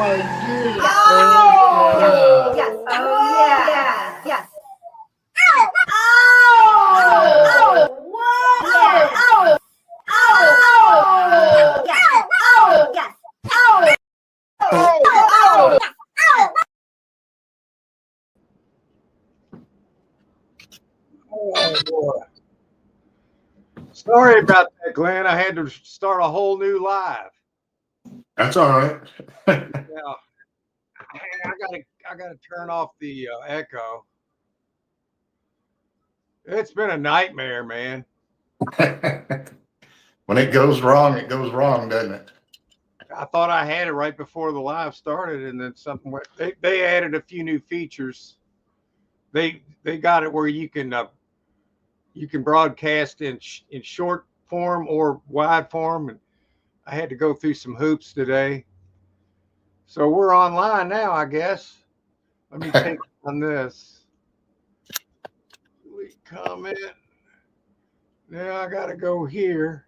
Oh, yes. Oh, yeah. Yes. Ow! Ow! Whoa! Ow! Ow! Yes. Ow! Yes. Ow! Ow! Ow! Oh, boy. Sorry about that, Glenn. I had to start a whole new live. That's all right. Yeah. I gotta turn off the echo. It's been a nightmare, man. When it goes wrong, doesn't it? I thought I had it right before the live started, and then something went. They added a few new features. They got it where you can broadcast in short form or wide form, and I had to go through some hoops today. So we're online now, I guess. Let me take on this. Delete comment. Now I got to go here.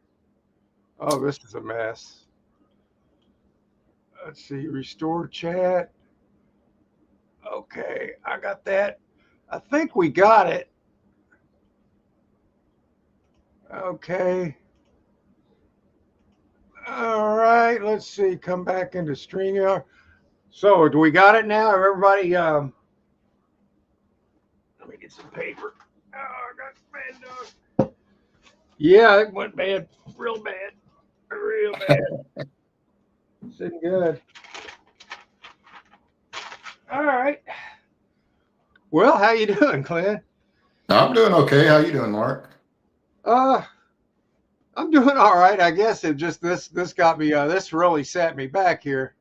Oh, this is a mess. Let's see. Restore chat. Okay, I got that. I think we got it. Okay. All right. Let's see. Come back into StreamYard. So, do we got it now? Everybody, let me get some paper. Oh, I got bad dog. Yeah, it went bad. Real bad. Real bad. Sitting good. All right. Well, how you doing, Clint? I'm doing okay. How you doing, Mark? I'm doing all right. I guess it just this got me. This really set me back here.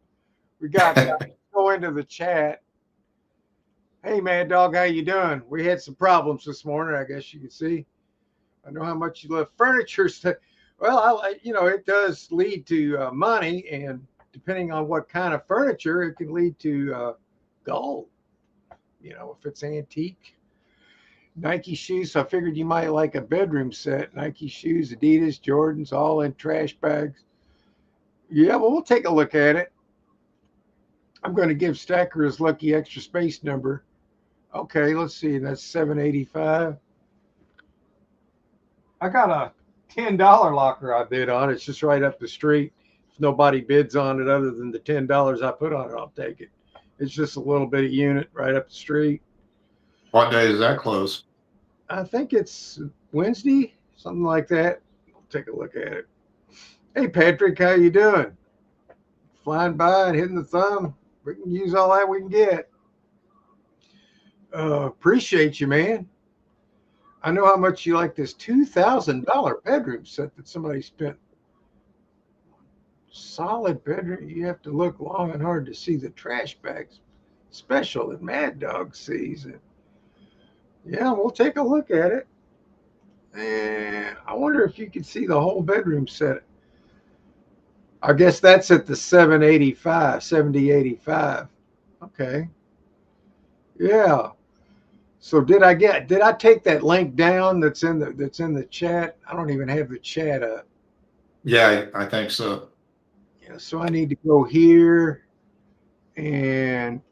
We got to go into the chat. Hey, Mad Dog, how you doing? We had some problems this morning. I guess you can see. I know how much you love furniture. Well, it does lead to money, and depending on what kind of furniture, it can lead to gold. If it's antique. Nike shoes. So I figured you might like a bedroom set. Nike shoes, Adidas, Jordans, all in trash bags. Yeah, well, we'll take a look at it. I'm going to give Stacker his lucky extra space number. Okay, let's see. That's $7.85. I got a $10 locker I bid on. It's just right up the street. If nobody bids on it other than the $10 I put on it, I'll take it. It's just a little bit of unit right up the street. What day does that close? I think it's Wednesday, something like that. We'll take a look at it. Hey, Patrick, how you doing? Flying by and hitting the thumb. We can use all that we can get. Appreciate you, man. I know how much you like this $2,000 bedroom set that somebody spent. Solid bedroom. You have to look long and hard to see the trash bags. Special that Mad Dog sees it. Yeah, we'll take a look at it. And I wonder if you can see the whole bedroom set. I guess that's at the $70.85. Okay. Yeah. So did I take that link down that's in the chat? I don't even have the chat up. Yeah, I think so. Yeah, so I need to go here and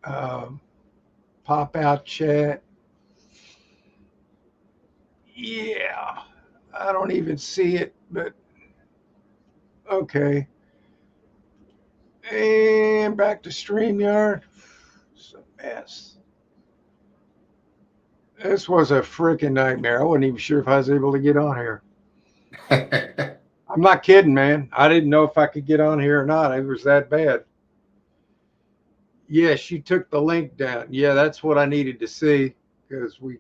pop out chat. Yeah, I don't even see it, but okay. And back to StreamYard. It's a mess. This was a freaking nightmare. I wasn't even sure if I was able to get on here. I'm not kidding, man. I didn't know if I could get on here or not. It was that bad. Yes, you took the link down. Yeah, that's what I needed to see, because we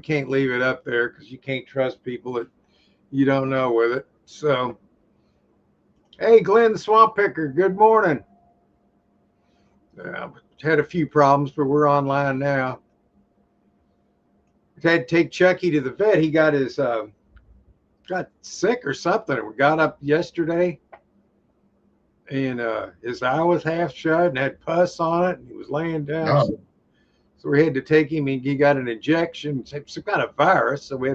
can't leave it up there because you can't trust people that you don't know with it. So, hey, Glenn the Swamp Picker, good morning. Had a few problems, but we're online now. I had to take Chucky to the vet. He got got sick or something. We got up yesterday, and his eye was half shut and had pus on it, and he was laying down. Oh. So we had to take him, and he got an injection. It's some kind of virus, so we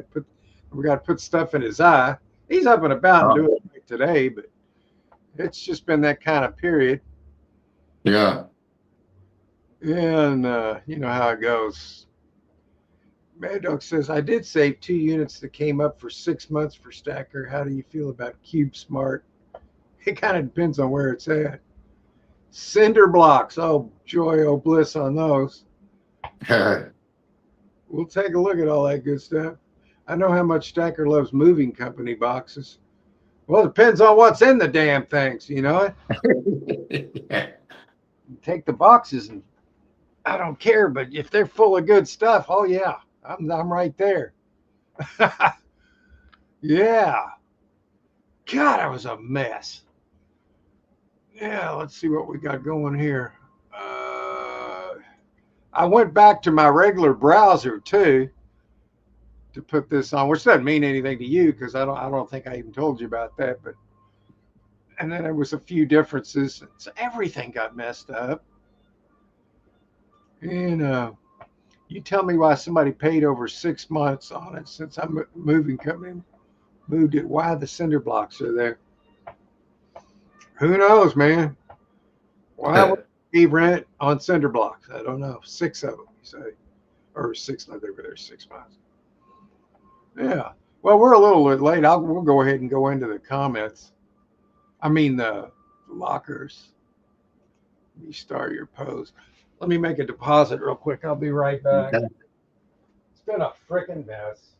got to put stuff in his eye. He's up and about and doing it today, but it's just been that kind of period. Yeah. And you know how it goes. Mad Dog says, I did save 2 units that came up for 6 months for Stacker. How do you feel about Cube Smart? It kind of depends on where it's at. Cinder blocks. Oh, joy, oh, bliss on those. We'll take a look at all that good stuff. I know how much Stacker loves moving company boxes. Well, it depends on what's in the damn things, you know? Yeah. Take the boxes and I don't care, but if they're full of good stuff, oh yeah, I'm right there. Yeah. God, I was a mess. Yeah, let's see what we got going here. I went back to my regular browser too to put this on, which doesn't mean anything to you because I don't think I even told you about that. But and then there was a few differences. So everything got messed up. And you tell me why somebody paid over 6 months on it since I'm moving company moved it. Why the cinder blocks are there? Who knows, man? Why would he rent on cinder blocks? I don't know. 6 of them, you say, or 6? No, they were there 6 months. Yeah. Well, we're a little bit late. We'll go ahead and go into the comments. I mean the lockers. Restart your post. Let me make a deposit real quick. I'll be right back. Okay. It's been a freaking mess.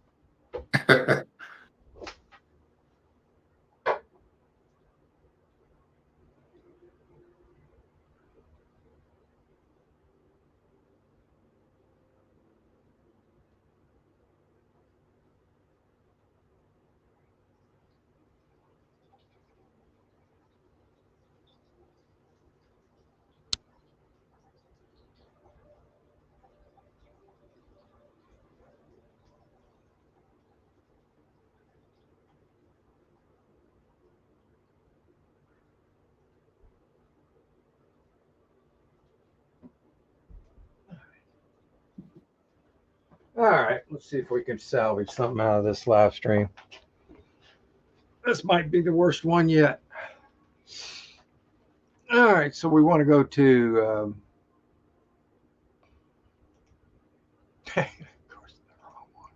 All right, let's see if we can salvage something out of this live stream. This might be the worst one yet. All right, so we want to go to, of course, the wrong one.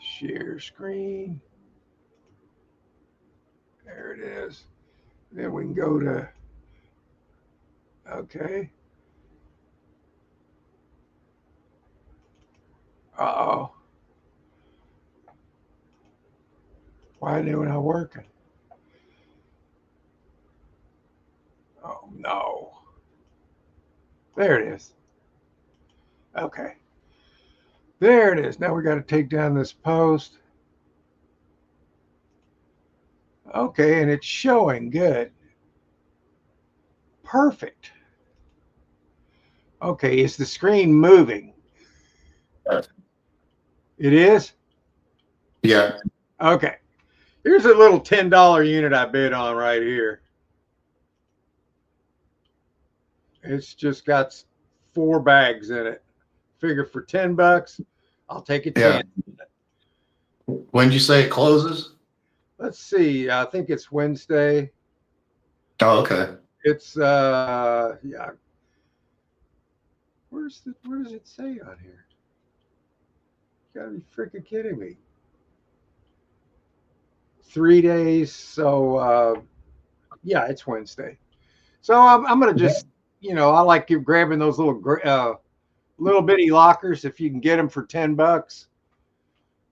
Share screen. There it is. Then we can go to, okay. Uh-oh. Why are they not working? Oh, no. There it is. Okay. There it is. Now we got to take down this post. Okay, and it's showing good. Perfect. Okay, is the screen moving? It is? Yeah. Okay. Here's a little $10 unit I bid on right here. It's just got 4 bags in it. Figure for $10, I'll take a chance. When did you say it closes? Let's see. I think it's Wednesday. Oh, okay. It's yeah. Where does it say on here? You gotta be freaking kidding me. 3 days. So yeah, it's Wednesday. So I'm gonna just, I like grabbing those little bitty lockers if you can get them for $10.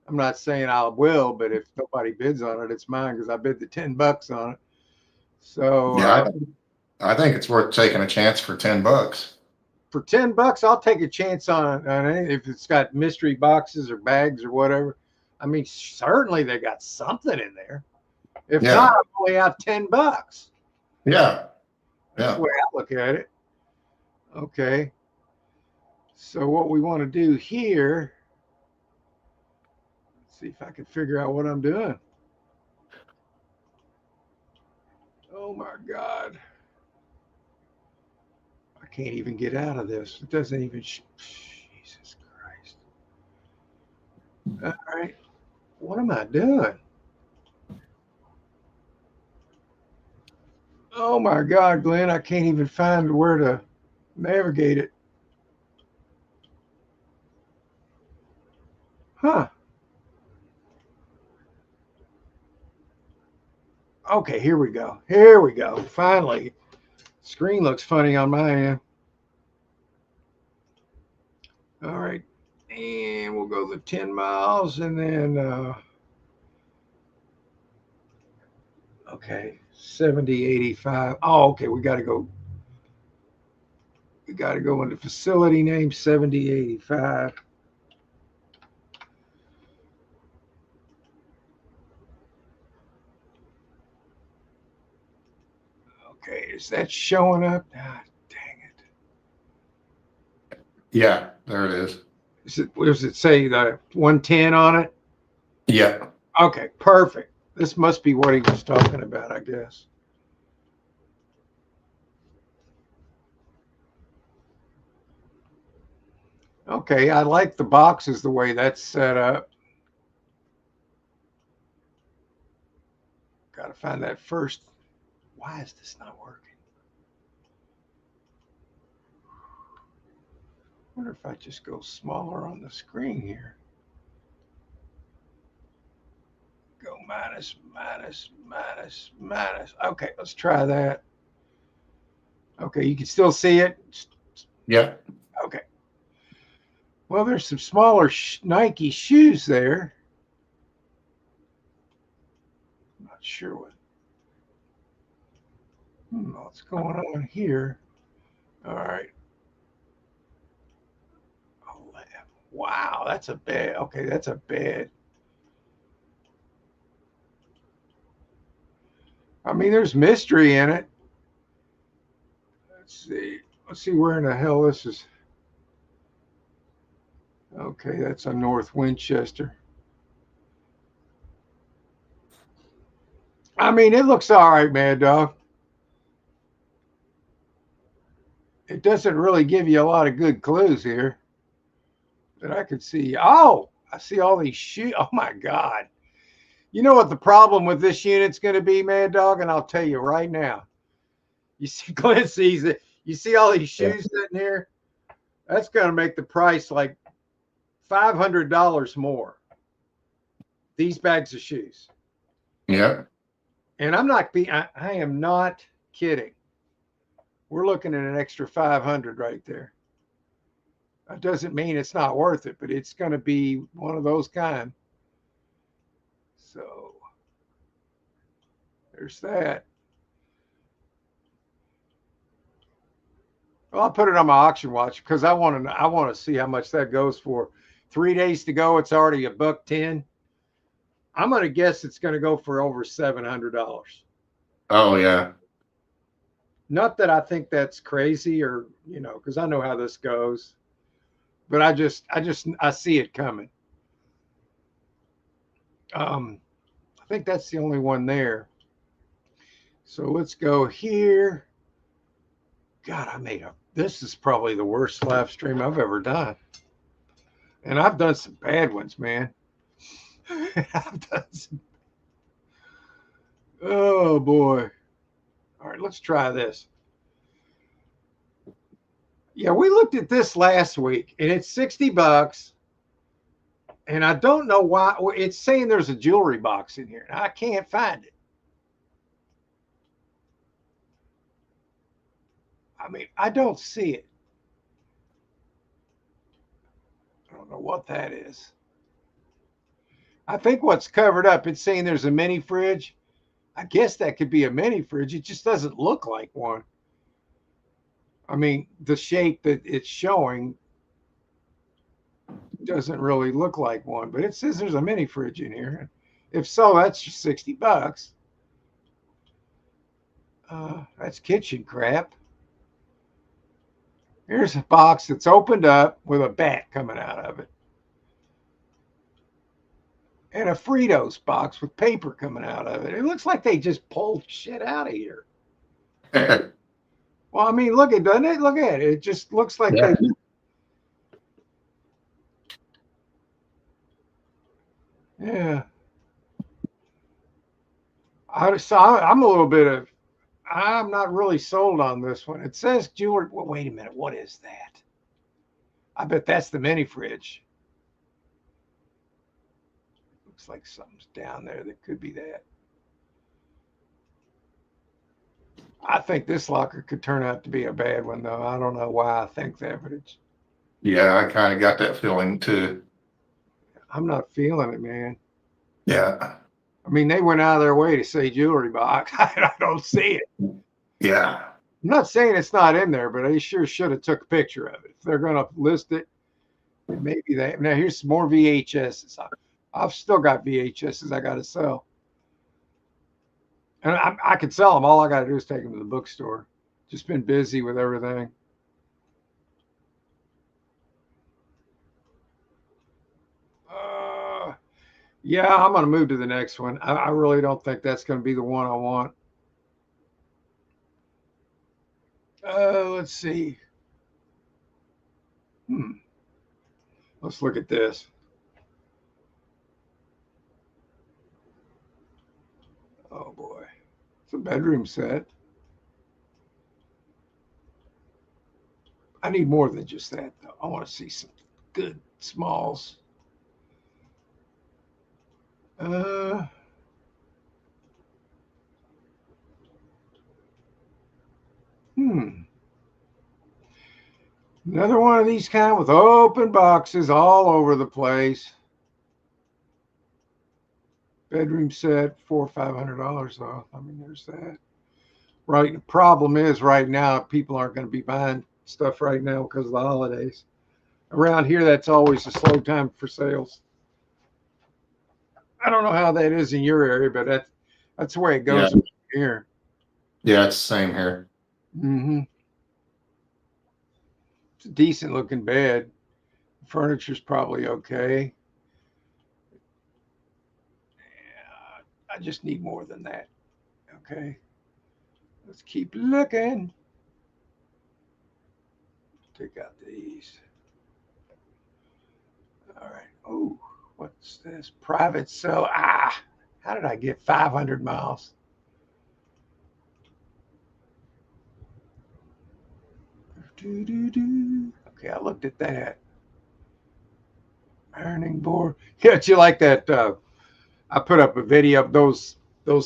I'm not saying I will, but if nobody bids on it, it's mine because I bid the $10 on it. So yeah, I think it's worth taking a chance for $10. For $10, I'll take a chance on it if it's got mystery boxes or bags or whatever. I mean, certainly they got something in there. If not, I'm only out $10. Yeah. That's the way I look at it. Okay. So what we want to do here, let's see if I can figure out what I'm doing. Oh my God. I can't even get out of this. It doesn't even, Jesus Christ. All right. What am I doing? Oh my God, Glenn, I can't even find where to navigate it. Huh. Okay, here we go. Here we go. Finally. Screen looks funny on my end. All right. And we'll go the 10 miles and then, okay, 70, 85. Oh, okay, we got to go. We got to go into facility name 7085. Okay, is that showing up? Ah, dang it. Yeah, there it is. Does it say the 110 on it? Yeah. Okay, perfect. This must be what he was talking about, I guess. Okay, I like the boxes the way that's set up. Got to find that first. Why is this not working? I wonder if I just go smaller on the screen here. Go minus, minus, minus, minus. Okay, let's try that. Okay, you can still see it. Yeah. Okay. Well, there's some smaller Nike shoes there. I'm not sure what's going on here. All right. Oh, wow, that's a bad. Okay, that's a bad. I mean, there's mystery in it. Let's see. Let's see where in the hell this is. Okay, that's a North Winchester. I mean, it looks all right, man, dog. It doesn't really give you a lot of good clues here that I could see. Oh, I see all these shoes. Oh my God. You know what the problem with this unit's going to be, Mad Dog? And I'll tell you right now. You see, Glenn sees it. You see all these shoes sitting here? That's going to make the price like $500 more. These bags of shoes. Yeah. And I'm not being, I am not kidding. We're looking at an extra 500 right there. That doesn't mean it's not worth it, but it's going to be one of those kind. So there's that. Well, I'll put it on my auction watch because I want to see how much that goes for. 3 days to go. It's already $110. I'm going to guess it's going to go for over $700. Oh yeah. Not that I think that's crazy or, because I know how this goes, but I see it coming. I think that's the only one there. So let's go here. God, this is probably the worst live stream I've ever done. And I've done some bad ones, man. I've done some. Oh boy. All right, let's try this. Yeah, we looked at this last week and it's $60. And I don't know why it's saying there's a jewelry box in here. I can't find it. I mean, I don't see it. I don't know what that is. I think what's covered up, it's saying there's a mini fridge. I guess that could be a mini fridge. It just doesn't look like one. I mean, the shape that it's showing doesn't really look like one, but it says there's a mini fridge in here. If so, that's just $60. That's kitchen crap. Here's a box that's opened up with a bat coming out of it. And a Fritos box with paper coming out of it. It looks like they just pulled shit out of here. Well, I mean, look at, doesn't it? Look at it. It just looks like Yeah. Yeah. I'm a little bit of, I'm not really sold on this one. It says jewelry. Well, wait a minute. What is that? I bet that's the mini fridge. Looks like something's down there that could be that. I think this locker could turn out to be a bad one, though. I don't know why I think that, but it's. Yeah, I kind of got that feeling too. I'm not feeling it, man. Yeah. I mean, they went out of their way to say jewelry box. I don't see it. Yeah. I'm not saying it's not in there, but they sure should have took a picture of it. If they're going to list it, maybe they. Now, here's some more VHSs. I've still got VHSs I got to sell. And I can sell them. All I got to do is take them to the bookstore. Just been busy with everything. Yeah, I'm going to move to the next one. I really don't think that's going to be the one I want. Let's see. Let's look at this. Oh, boy. It's a bedroom set. I need more than just that, though. I want to see some good smalls. Another one of these kind with open boxes all over the place. Bedroom set, $400 or $500 though. I mean, there's that. Right. The problem is right now people aren't going to be buying stuff right now because of the holidays. Around here, that's always a slow time for sales. I don't know how that is in your area, but that's the way it goes here. Yeah, it's the same here. Mm-hmm. It's a decent looking bed. Furniture's probably okay. Yeah, I just need more than that. Okay. Let's keep looking. Take out these. All right. Oh, what's this? Private sale. How did I get 500 miles? Okay, I looked at that. Ironing board. Yeah, you like that? I put up a video of those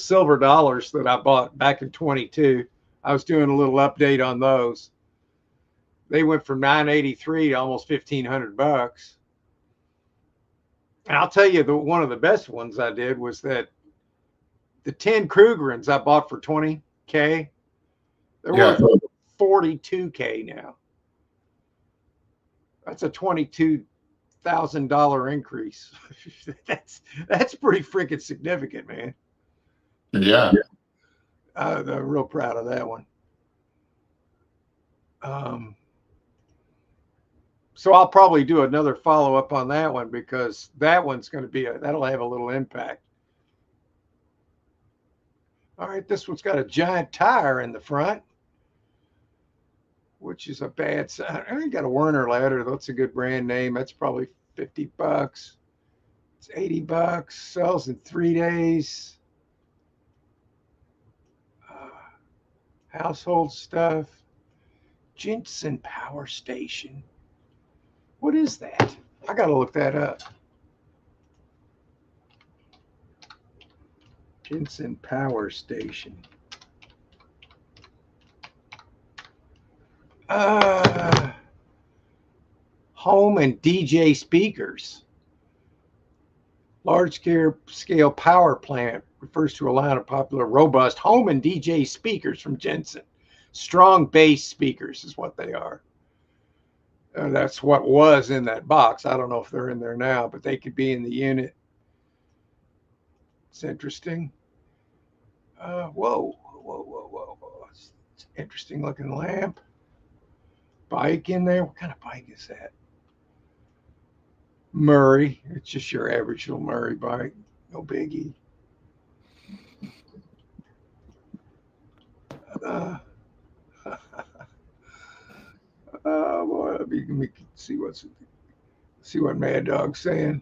silver dollars that I bought back in 22. I was doing a little update on those. They went from 983 to almost $1,500. And I'll tell you, one of the best ones I did was that the 10 Krugerrands I bought for $20K. They're worth $42K now. That's a $22,000 increase. that's pretty freaking significant, man. Yeah. I'm real proud of that one. So I'll probably do another follow-up on that one because that one's going to be that'll have a little impact. All right, this one's got a giant tire in the front, which is a bad sign. I got a Werner ladder. That's a good brand name. That's probably $50. It's $80. Sells in 3 days. Household stuff. Jensen Power Station. What is that? I got to look that up. Jensen Power Station. Home and DJ speakers. Large scale power plant refers to a line of popular, robust home and DJ speakers from Jensen. Strong bass speakers is what they are. That's what was in that box. I don't know if they're in there now, but they could be in the unit. It's interesting. Whoa. It's an interesting looking lamp. Bike in there. What kind of bike is that? Murray. It's just your average little Murray bike. No biggie. Oh boy, let me see what Mad Dog's saying.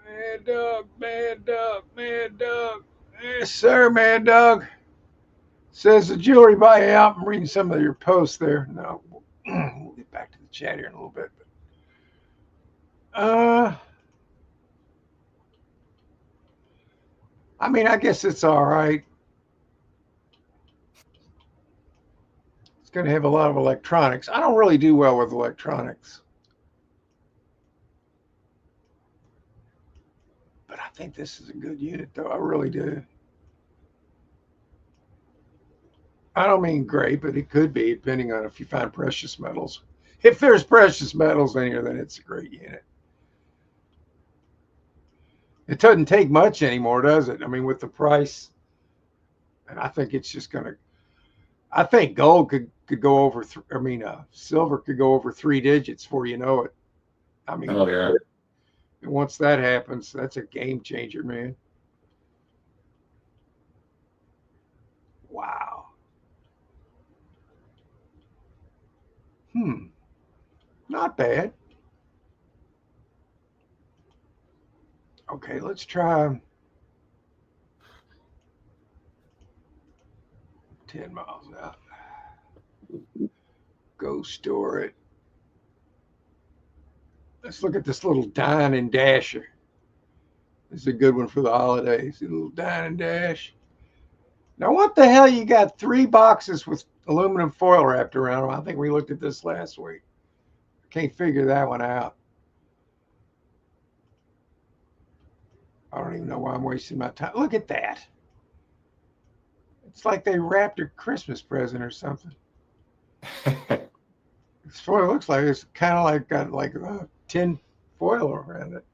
Mad Dog. Yes, sir, Mad Dog. Says the jewelry buyout. I'm reading some of your posts there. No, we'll get back to the chat here in a little bit. I mean, I guess it's all right. It's going to have a lot of electronics. I don't really do well with electronics. But I think this is a good unit, though. I really do. I don't mean great, but it could be, depending on if you find precious metals. If there's precious metals in here, then it's a great unit. It doesn't take much anymore, does it? I mean, with the price, and I think it's just going to. I think gold could go over. Silver could go over 3 digits before you know it. I mean, Oh yeah. and once that happens, that's a game changer, man. Wow. Not bad. Okay, let's try 10 miles out. Go store it. Let's look at this little Dine and Dasher. This is a good one for the holidays. A little Dine and Dash. Now, what the hell? You got 3 boxes with aluminum foil wrapped around them. I think we looked at this last week. Can't figure that one out. I don't even know why I'm wasting my time. Look at that. It's like they wrapped a Christmas present or something. This foil looks like it's kind of like got like a tin foil around it.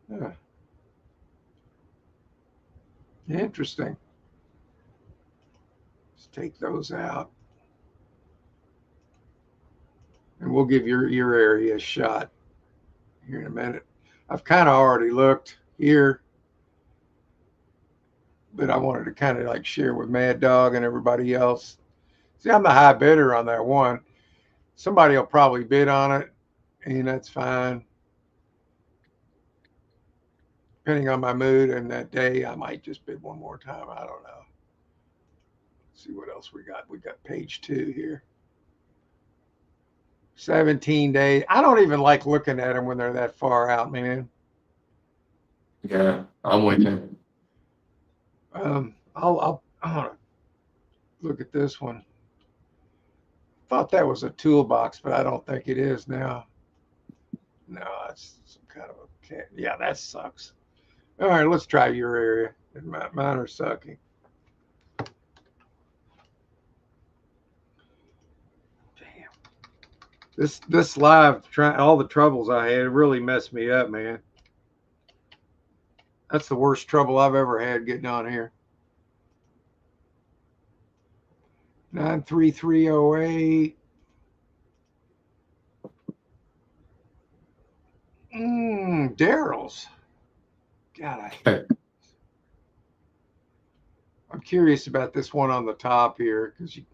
Yeah. Interesting. Let's take those out. And we'll give your area a shot here in a minute. I've kind of already looked here, but I wanted to kind of like share with Mad Dog and everybody else. See, I'm the high bidder on that one. Somebody will probably bid on it, and that's fine. Depending on my mood and that day, I might just bid one more time. I don't know. Let's see what else we got. We got page 2 here. 17 days. I don't even like looking at them when they're that far out, man. Yeah, I'm with you. I'll look at this one. Thought that was a toolbox, but I don't think it is now. No, it's some kind of a cat. Yeah, that sucks. All right, let's try your area. Mine are sucking. Damn. This live all the troubles I had really messed me up, man. That's the worst trouble I've ever had getting on here. 93308. Daryl's. God, I'm curious about this one on the top here because you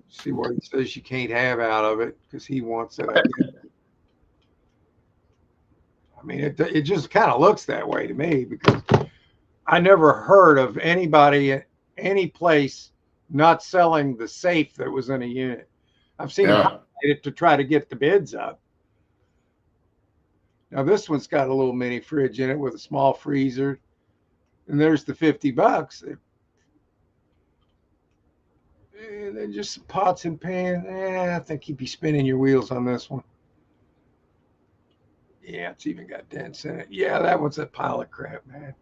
see what he says you can't have out of it because he wants it. I mean, it just kind of looks that way to me because I never heard of anybody at any place not selling the safe that was in a unit. I've seen them it to try to get the bids up. Now this one's got a little mini fridge in it with a small freezer, and there's the $50. And then just some pots and pans. I think you'd be spinning your wheels on this one. Yeah, it's even got dents in it. Yeah, that one's a pile of crap, man.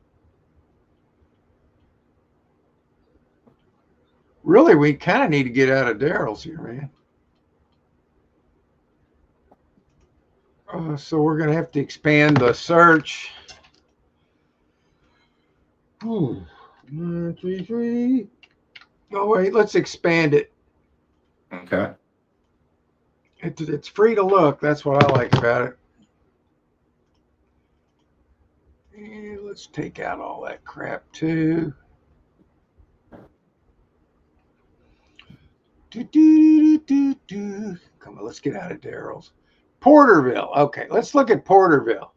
Really, we kind of need to get out of Daryl's here, man. So we're going to have to expand the search. 1, 2, 3. Oh, wait, let's expand it. Okay. It's free to look. That's what I like about it. And let's take out all that crap, too. Come on, let's get out of Daryl's. Porterville. Okay, let's look at Porterville.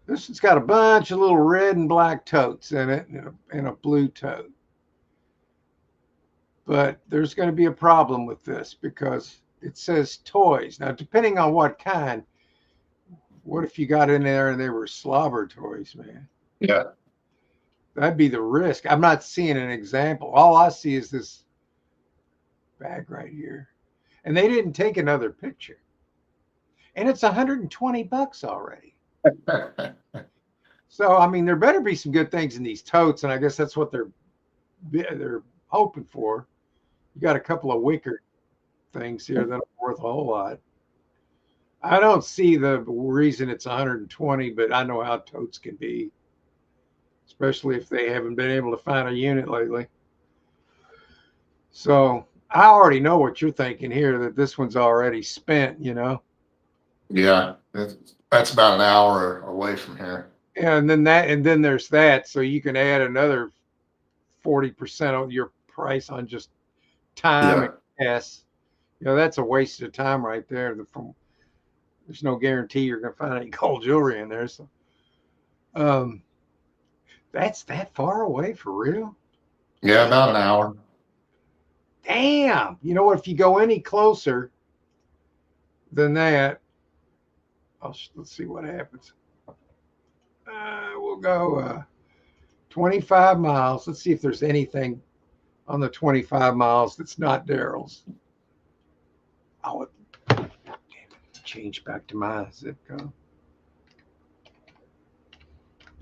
This one's got a bunch of little red and black totes in it and a blue tote. But there's going to be a problem with this because it says toys. Now, depending on what kind, what if you got in there and they were slobber toys, man? Yeah. That'd be the risk. I'm not seeing an example. All I see is this bag right here. And they didn't take another picture. And it's $120 already. So, I mean, there better be some good things in these totes, and I guess that's what they're hoping for. You got a couple of wicker things here that are worth a whole lot. I don't see the reason it's 120, but I know how totes can be, especially if they haven't been able to find a unit lately. So I already know what you're thinking here, that this one's already spent, you know? Yeah. That's about an hour away from here. And then there's that. So you can add another 40% of your price on just time and gas. You know, that's a waste of time right there. There's no guarantee you're going to find any gold jewelry in there. So, that's that far away for real? Yeah, about an hour. Damn. You know what? If you go any closer than that, let's see what happens. We'll go 25 miles. Let's see if there's anything on the 25 miles that's not Daryl's. Oh, damn it. Change back to my zip code.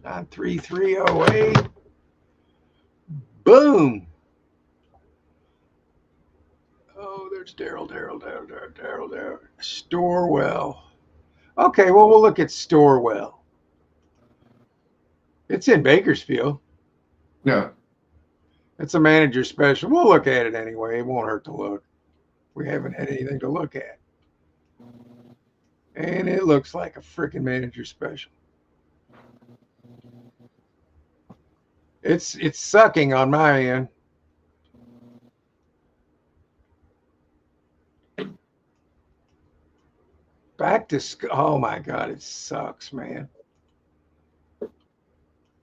93308. Boom. Oh, there's Daryl. Storewell. Okay, well, we'll look at Storewell. It's in Bakersfield. Yeah. It's a manager special. We'll look at it anyway. It won't hurt to look. We haven't had anything to look at. And it looks like a freaking manager special. It's sucking on my end. Back to oh my God, it sucks, man.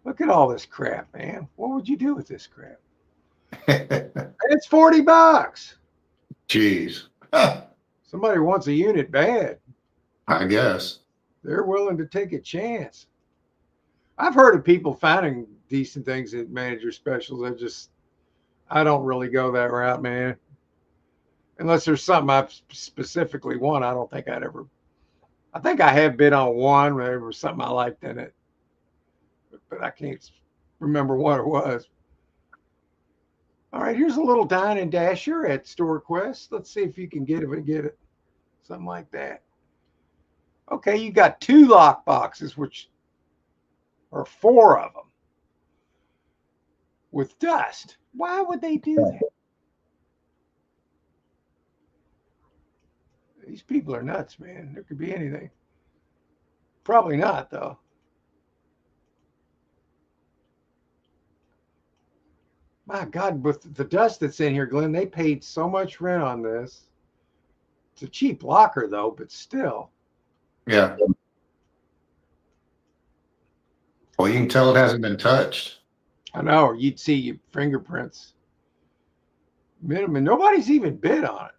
Look at all this crap, man. What would you do with this crap? It's $40. Jeez. Somebody wants a unit bad. I guess. They're willing to take a chance. I've heard of people finding decent things at manager specials. I don't really go that route, man. Unless there's something I specifically want. I don't think I think I have bid on one where there was something I liked in it, but I can't remember what it was. All right, here's a little dine and dasher at StoreQuest. Let's see if you can get it. Something like that. Okay, you got 2 lock boxes, which are 4 of them with dust. Why would they do that? These people are nuts, man. There could be anything. Probably not, though. My God, with the dust that's in here, Glenn, they paid so much rent on this. It's a cheap locker, though, but still. Yeah. Well, you can tell it hasn't been touched. I know, or you'd see your fingerprints. Minimum. Nobody's even bid on it.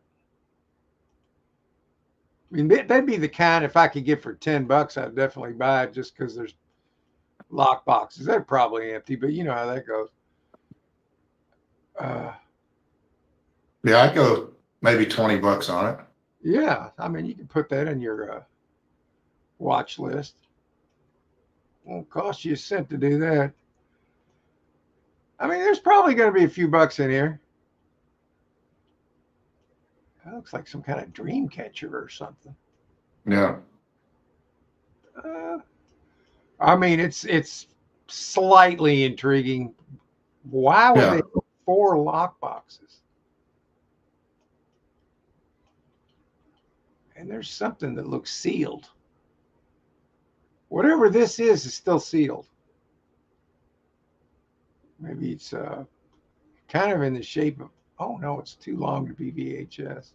I mean, that'd be the kind, if I could get for $10, I'd definitely buy it just because there's lock boxes. They're probably empty, but you know how that goes. Yeah, I'd go maybe $20 on it. Yeah, I mean, you can put that in your watch list. Won't cost you a cent to do that. I mean, there's probably going to be a few bucks in here. That looks like some kind of dream catcher or something. Yeah. I mean, it's slightly intriguing. Why would they put 4 lock boxes? And there's something that looks sealed. Whatever this is still sealed. Maybe it's kind of in the shape of, oh no, it's too long to be VHS.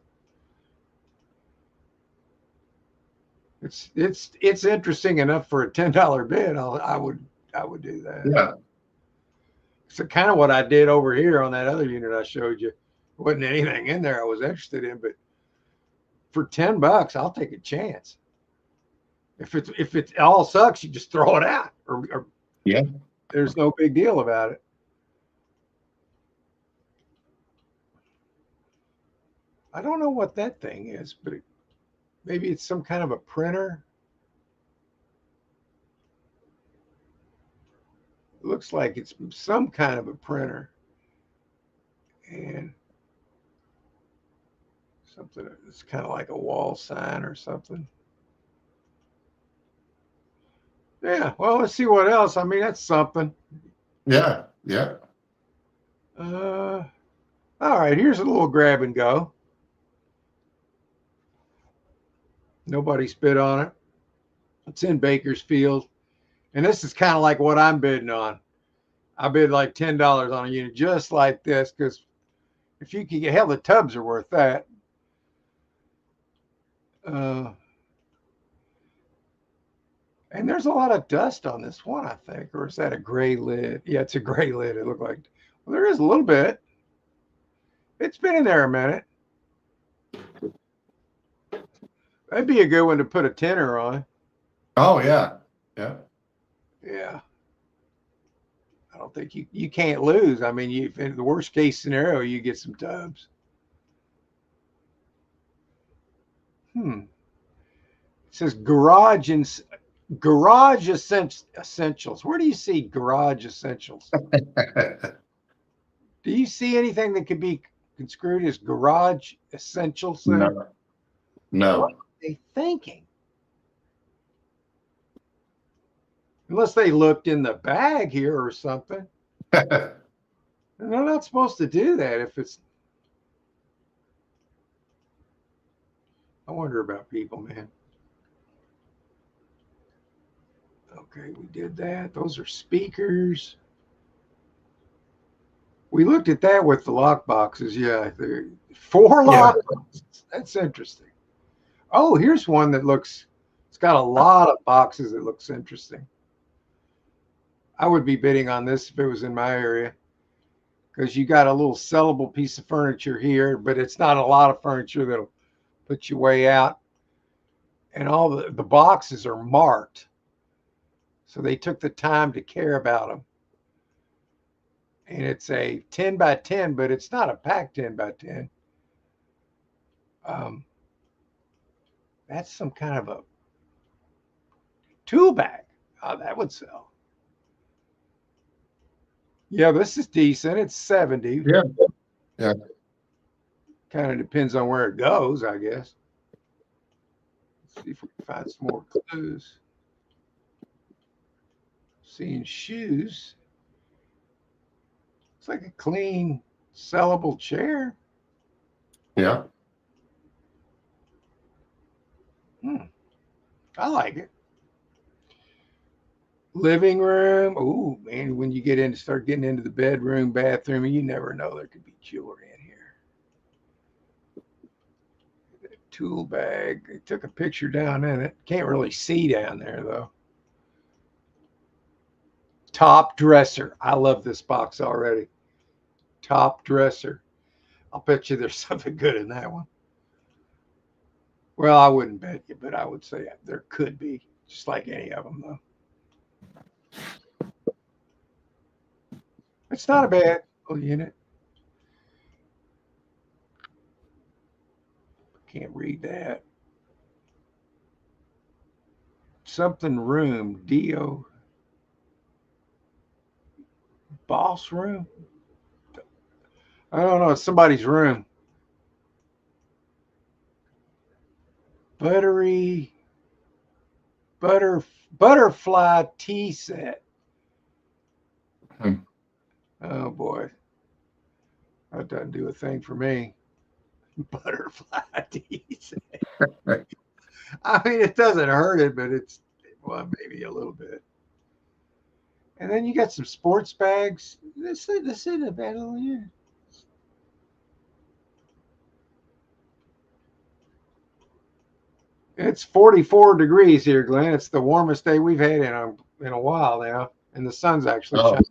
It's interesting enough for a $10 bid. I would do that. Yeah. So kind of what I did over here on that other unit I showed you. Wasn't anything in there I was interested in, but for $10, I'll take a chance. If it all sucks, you just throw it out, or Yeah. there's no big deal about it. I don't know what that thing is, but maybe it's some kind of a printer. It looks like it's some kind of a printer. And something, it's kind of like a wall sign or something. Yeah, well, let's see what else. I mean, that's something. Yeah. Yeah. All right, here's a little grab and go. Nobody spit on it. It's in Bakersfield. And this is kind of like what I'm bidding on. I bid like $10 on a unit just like this, because if you can get, hell, the tubs are worth that. And there's a lot of dust on this one, I think. Or is that a gray lid? Yeah, it's a gray lid. It looked like, well, there is a little bit. It's been in there a minute. That'd be a good one to put a tenner on. Oh, yeah. Yeah. Yeah. I don't think you can't lose. I mean, in the worst case scenario, you get some tubs. It says garage essentials. Where do you see garage essentials? Do you see anything that could be construed as garage essentials? No. No. What are they thinking? Unless they looked in the bag here or something. They're not supposed to do that if it's. I wonder about people, man. Okay, we did that. Those are speakers. We looked at that with the lock boxes. Yeah, 4 lock boxes. That's interesting. Oh, here's one that looks, it's got a lot of boxes that looks interesting. I would be bidding on this if it was in my area, because you got a little sellable piece of furniture here, but it's not a lot of furniture that'll put you way out. And all the boxes are marked. So they took the time to care about them. And it's a 10 by 10, but it's not a packed 10 by 10. That's some kind of a tool bag. Oh, that would sell. Yeah, this is decent. It's 70. Yeah. Yeah. Kind of depends on where it goes, I guess. Let's see if we can find some more clues. Seeing shoes. It's like a clean, sellable chair. Yeah. I like it. Living room. Ooh, man, when you start getting into the bedroom, bathroom, you never know, there could be jewelry in here. Tool bag. They took a picture down in it. Can't really see down there, though. Top dresser. I love this box already. Top dresser. I'll bet you there's something good in that one. Well, I wouldn't bet you, but I would say there could be, just like any of them, though. It's not a bad little unit. Can't read that. Something room. D.O. Boss room? I don't know. It's somebody's room. Butterfly tea set. Oh boy. That doesn't do a thing for me. Butterfly tea set. I mean, it doesn't hurt it, but it's, well, maybe a little bit. And then you got some sports bags. This isn't a bad little unit. It's 44 degrees here, Glenn. It's the warmest day we've had in a while now, and the sun's actually Oh, shining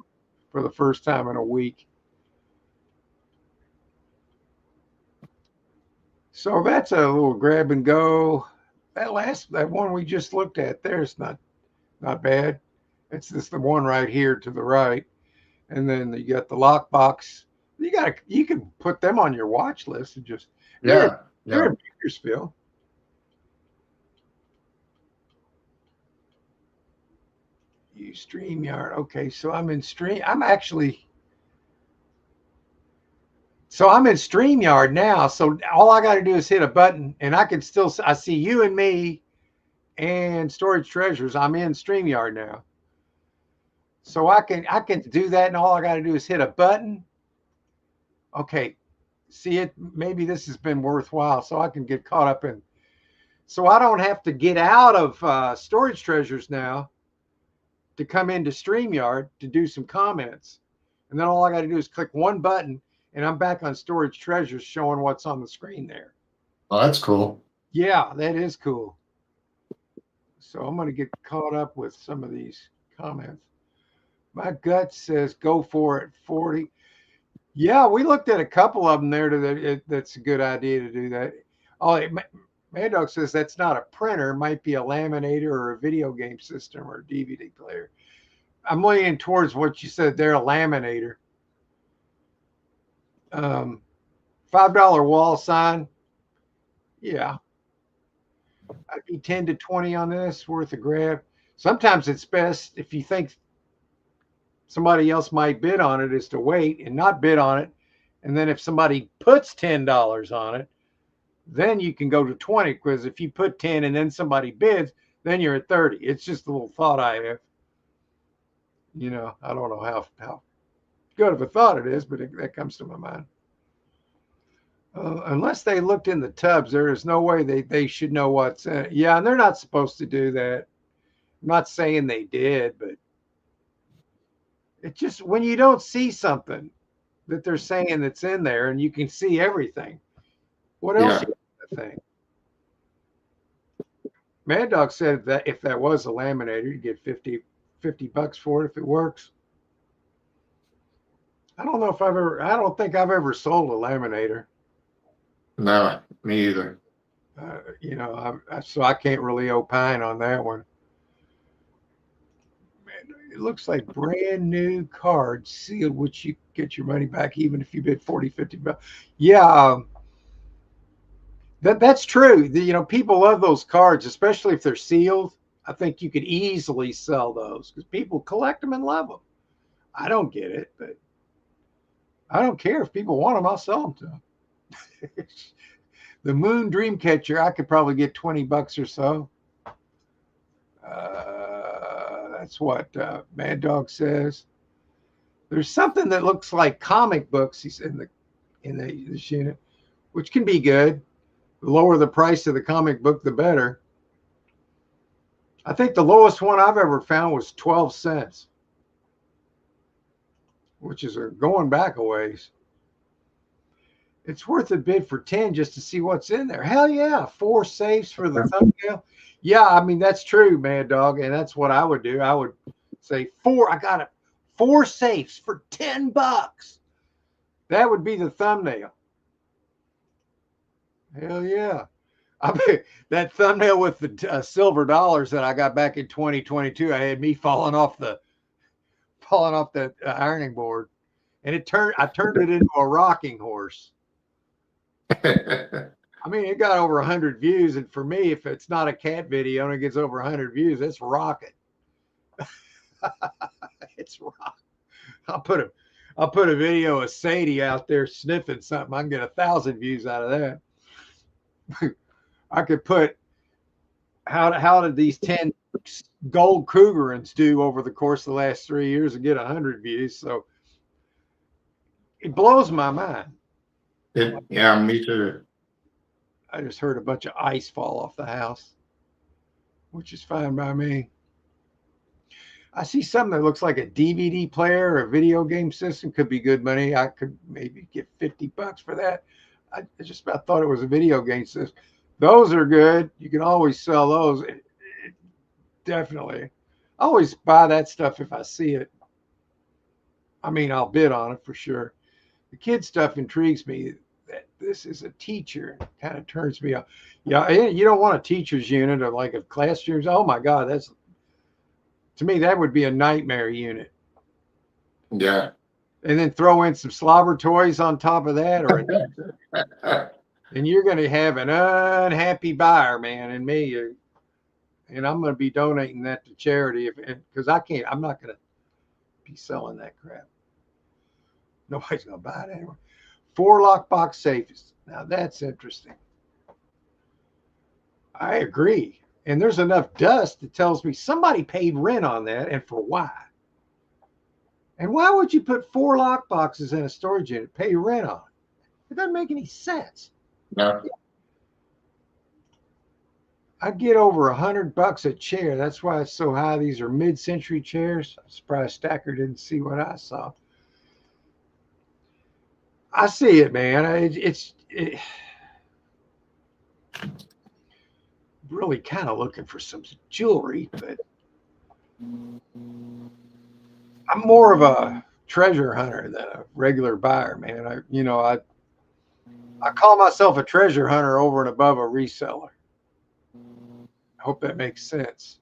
for the first time in a week. So that's a little grab and go. That one we just looked at there's not bad. It's just the one right here to the right, and then you got the lockbox. You can put them on your watch list and just yeah, you're yeah. in Bakersfield. You StreamYard. Okay, so I'm in Stream. I'm in StreamYard now. So all I got to do is hit a button, and I see you and me and Storage Treasures. I'm in StreamYard now. So I can do that, and all I got to do is hit a button. Okay, see it. Maybe this has been worthwhile, so I can get caught up in. So I don't have to get out of Storage Treasures now to come into StreamYard to do some comments, and then all I got to do is click one button, and I'm back on Storage Treasures, showing what's on the screen there. Oh, that's cool. Yeah, that is cool. So I'm going to get caught up with some of these comments. My gut says go for it, 40. Yeah, we looked at a couple of them there. That's a good idea to do that. Oh, Mad Dog says that's not a printer. It might be a laminator or a video game system or a DVD player. I'm leaning towards what you said there, a laminator. $5 wall sign. Yeah. I'd be 10 to 20 on this, worth a grab. Sometimes it's best if you think somebody else might bid on it, is to wait and not bid on it. And then if somebody puts $10 on it, then you can go to 20, because if you put 10 and then somebody bids, then you're at 30. It's just a little thought I have. I don't know how good of a thought it is, but that comes to my mind. Unless they looked in the tubs, there is no way they should know what's in it. Yeah, and they're not supposed to do that. I'm not saying they did, but it's just when you don't see something that they're saying that's in there and you can see everything, what else Yeah. you think? Mad Dog said that if that was a laminator, you get $50 for it if it works. I don't think I've ever sold a laminator. No, me either. So I can't really opine on that one. It looks like brand new cards sealed, which you get your money back even if you bid 40, $50. Yeah, that's true. People love those cards, especially if they're sealed. I think you could easily sell those because people collect them and love them. I don't get it, but I don't care. If people want them, I'll sell them to them. The Moon Dreamcatcher, I could probably get $20 or so. That's what Mad Dog says. There's something that looks like comic books. He's in this unit, which can be good. The lower the price of the comic book, the better. I think the lowest one I've ever found was 12 cents, which is going back a ways. It's worth a bid for 10 just to see what's in there. Hell yeah, 4 safes for the thumbnail. Yeah, I mean, that's true, Mad Dog, and that's what I would do. I would say 4. I got it. 4 safes for $10. That would be the thumbnail. Hell yeah. I bet that thumbnail with the silver dollars that I got back in 2022, I had me falling off the ironing board, and I turned it into a rocking horse. I mean, it got over 100 views, and for me, if it's not a cat video and it gets over 100 views, it's rocket. It's rock. I'll put a video of Sadie out there sniffing something. I can get 1,000 views out of that. I could put how did these 10 gold Krugerrands do over the course of the last 3 years and get 100 views? So it blows my mind. Yeah, me too. I just heard a bunch of ice fall off the house, which is fine by me. I see something that looks like a DVD player or a video game system. Could be good money. I could maybe get $50 for that. I just about thought it was a video game system. Those are good. You can always sell those. Definitely. I always buy that stuff if I see it. I mean, I'll bid on it for sure. The kid stuff intrigues me. That this is a teacher kind of turns me off. Yeah, you don't want a teacher's unit or like a classroom. Oh my God, that's to me that would be a nightmare unit. Yeah. And then throw in some slobber toys on top of that, and you're going to have an unhappy buyer, man, and me. And I'm going to be donating that to charity because I can't. I'm not going to be selling that crap. Nobody's going to buy it anyway. 4 lockbox safes. Now that's interesting. I agree. And there's enough dust that tells me somebody paid rent on that, and for why? And why would you put 4 lock boxes in a storage unit, pay rent on it? It doesn't make any sense. No. I'd get over $100 a chair. That's why it's so high. These are mid-century chairs. I'm surprised Stacker didn't see what I saw. I see it, man. It's really kind of looking for some jewelry, but I'm more of a treasure hunter than a regular buyer, man. I call myself a treasure hunter over and above a reseller. I hope that makes sense.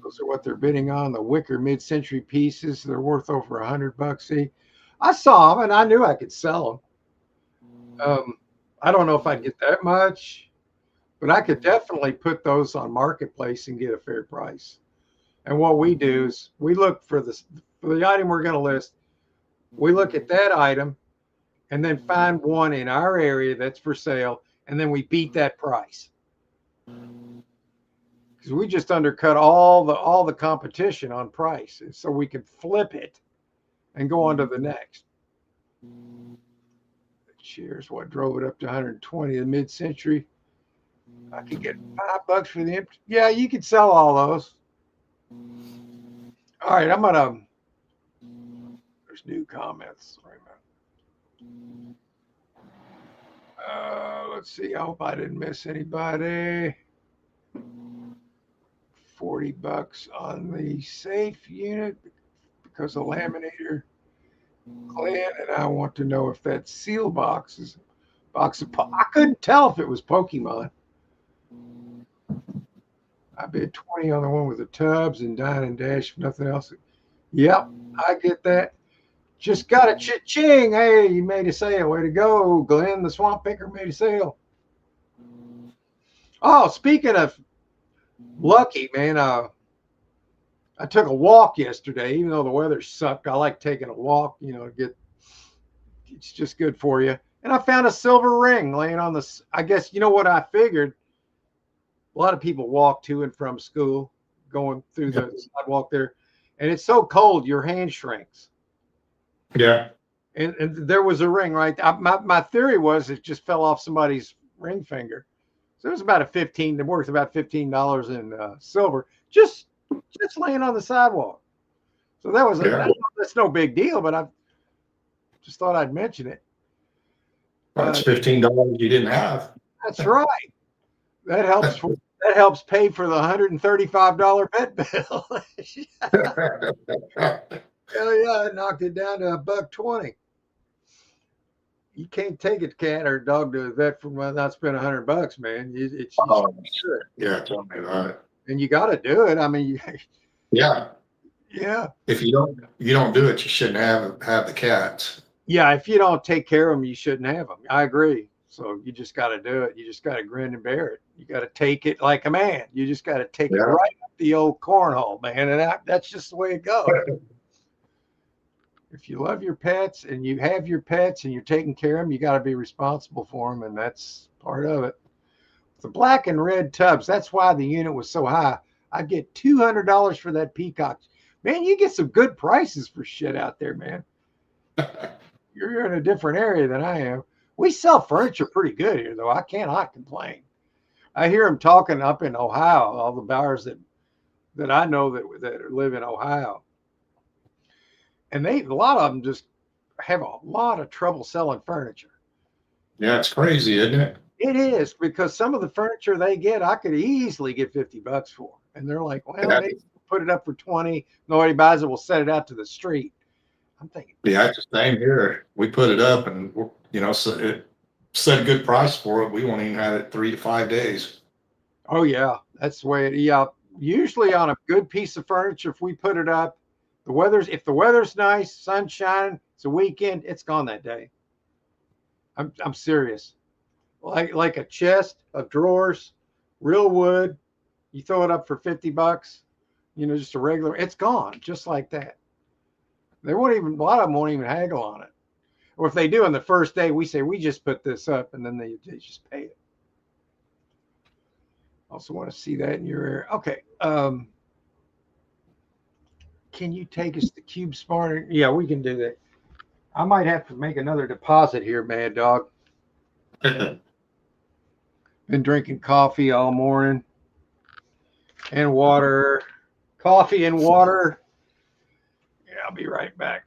Those are what they're bidding on. The wicker mid-century pieces. They're worth over $100 each. I saw them and I knew I could sell them. I don't know if I'd get that much, but I could definitely put those on Marketplace and get a fair price. And what we do is we look for the item we're going to list. We look at that item and then find one in our area that's for sale, and then we beat that price. Because we just undercut all the competition on price, and so we can flip it and go on to the next. Cheers, what drove it up to 120 the mid-century? I could get $5 for the empty. Yeah, you could sell all those. All right, there's new comments. Wait a minute. Let's see. I hope I didn't miss anybody. $40 on the safe unit because of laminator. Glenn, and I want to know if that seal box is box of. I couldn't tell if it was Pokemon. I bid 20 on the one with the tubs and dine and dash, if nothing else. Yep, I get that. Just got a cha-ching. Hey, you made a sale. Way to go, Glenn. The swamp picker made a sale. Oh, speaking of lucky, man, I took a walk yesterday, even though the weather sucked. I like taking a walk, it's just good for you. And I found a silver ring laying on I guess, you know what I figured? A lot of people walk to and from school going through the sidewalk there. And it's so cold, your hand shrinks. Yeah. And there was a ring, right? My theory was it just fell off somebody's ring finger. So it was about worth about $15 in silver, just laying on the sidewalk. So that was that's no big deal, but I just thought I'd mention it. That's $15 you didn't have. That's right. That helps pay for the $135 vet bill. Hell yeah, I knocked it down to $1.20. You can't take a cat or a dog to a vet for not spend $100, man. Yeah, tell me about it. And you got to do it. I mean, yeah. If you don't do it, you shouldn't have the cats. Yeah, if you don't take care of them, you shouldn't have them. I agree. So you just got to do it. You just got to grin and bear it. You got to take it like a man. You just got to take it right up the old cornhole, man. And that's just the way it goes. If you love your pets and you have your pets and you're taking care of them, you got to be responsible for them, and that's part of it. The black and red tubs, that's why the unit was so high. I get $200 for that peacock. Man, you get some good prices for shit out there, man. You're in a different area than I am. We sell furniture pretty good here, though. I cannot complain. I hear them talking up in Ohio, all the buyers that I know that live in Ohio. And a lot of them just have a lot of trouble selling furniture. Yeah, it's crazy, isn't it? It is, because some of the furniture they get, I could easily get $50 for, and they're like, well, Yeah. maybe put it up for 20. Nobody buys it. We'll set it out to the street. I'm thinking, Yeah, it's the same here. We put it up and, so it set a good price for it. We won't even have it 3 to 5 days. oh yeah, that's the way it. Yeah, usually on a good piece of furniture, if we put it up, if the weather's nice, sun shining, it's a weekend, it's gone that day. I'm serious. Like a chest of drawers, real wood. You throw it up for $50, just a regular. It's gone just like that. They won't even. A lot of them won't even haggle on it. Or if they do on the first day, we say we just put this up, and then they just pay it. Also want to see that in your area. Okay. Can you take us to Cube Smart? Yeah, we can do that. I might have to make another deposit here, Mad Dog. Been drinking coffee all morning and water. Coffee and water. Yeah, I'll be right back.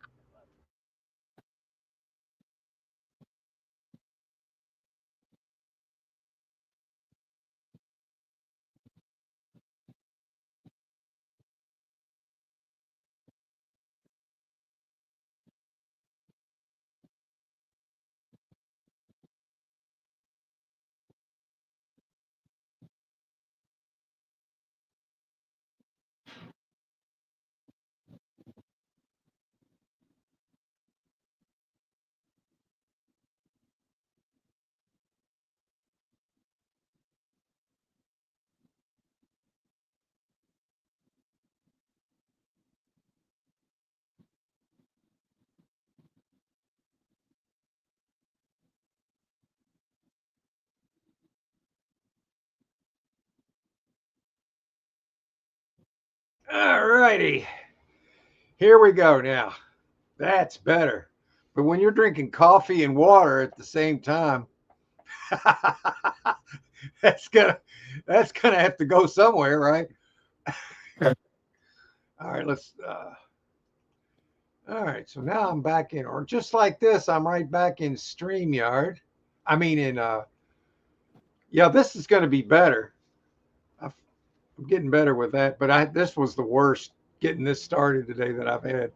All righty. Here we go now. That's better. But when you're drinking coffee and water at the same time, that's gonna have to go somewhere, right? All right, all right, so now I'm back in, or just like this, I'm right back in StreamYard. I mean yeah, this is gonna be better. I'm getting better with that, but this was the worst getting this started today that I've had.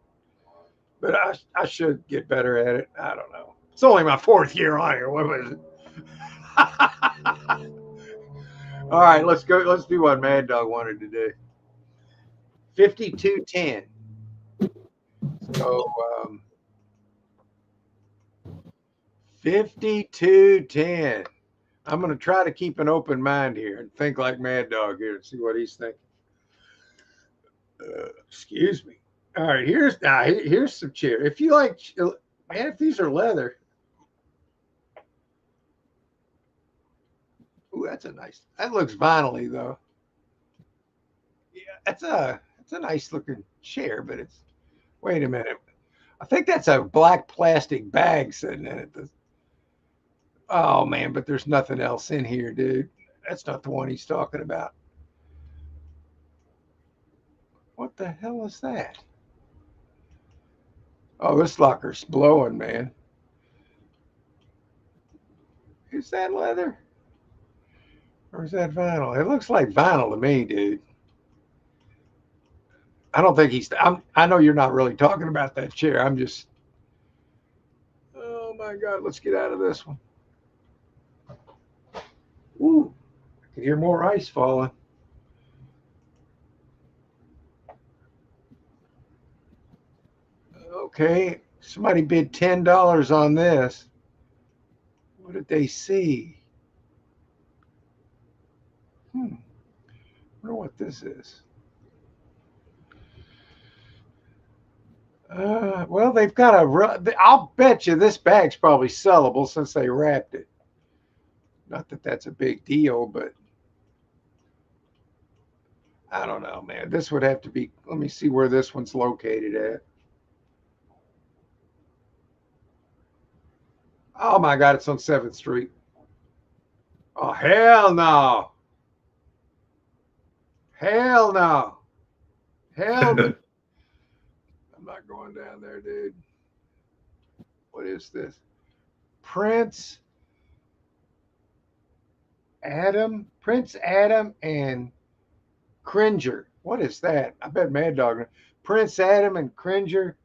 But I should get better at it. I don't know. It's only my 4th year on here. What was it? All right, let's go. Let's do what Mad Dog wanted to do. 5210. So 5210. I'm going to try to keep an open mind here and think like Mad Dog here and see what he's thinking. Excuse me. All right, here's some chair. If you like, man, if these are leather. Ooh, that's a nice. That looks vinyl-y though. Yeah, it's a nice looking chair, but it's. Wait a minute. I think that's a black plastic bag sitting in it. Oh man, but there's nothing else in here, dude. That's not the one he's talking about. What the hell is that? Oh, this locker's blowing, man. Is that leather? Or is that vinyl? It looks like vinyl to me, dude. I don't think I know you're not really talking about that chair. I'm just. Oh my God, let's get out of this one. Ooh, I can hear more ice falling. Okay, somebody bid $10 on this. What did they see? I wonder what this is. Well, they've got I'll bet you this bag's probably sellable since they wrapped it. Not that that's a big deal, but I don't know, man. This would have to be. Let me see where this one's located at. Oh my God, it's on 7th Street. Oh hell no! Hell no! Hell no! I'm not going down there, dude. What is this? Prince Adam, Prince Adam and Cringer. What is that? I bet Mad Dog. Prince Adam and Cringer.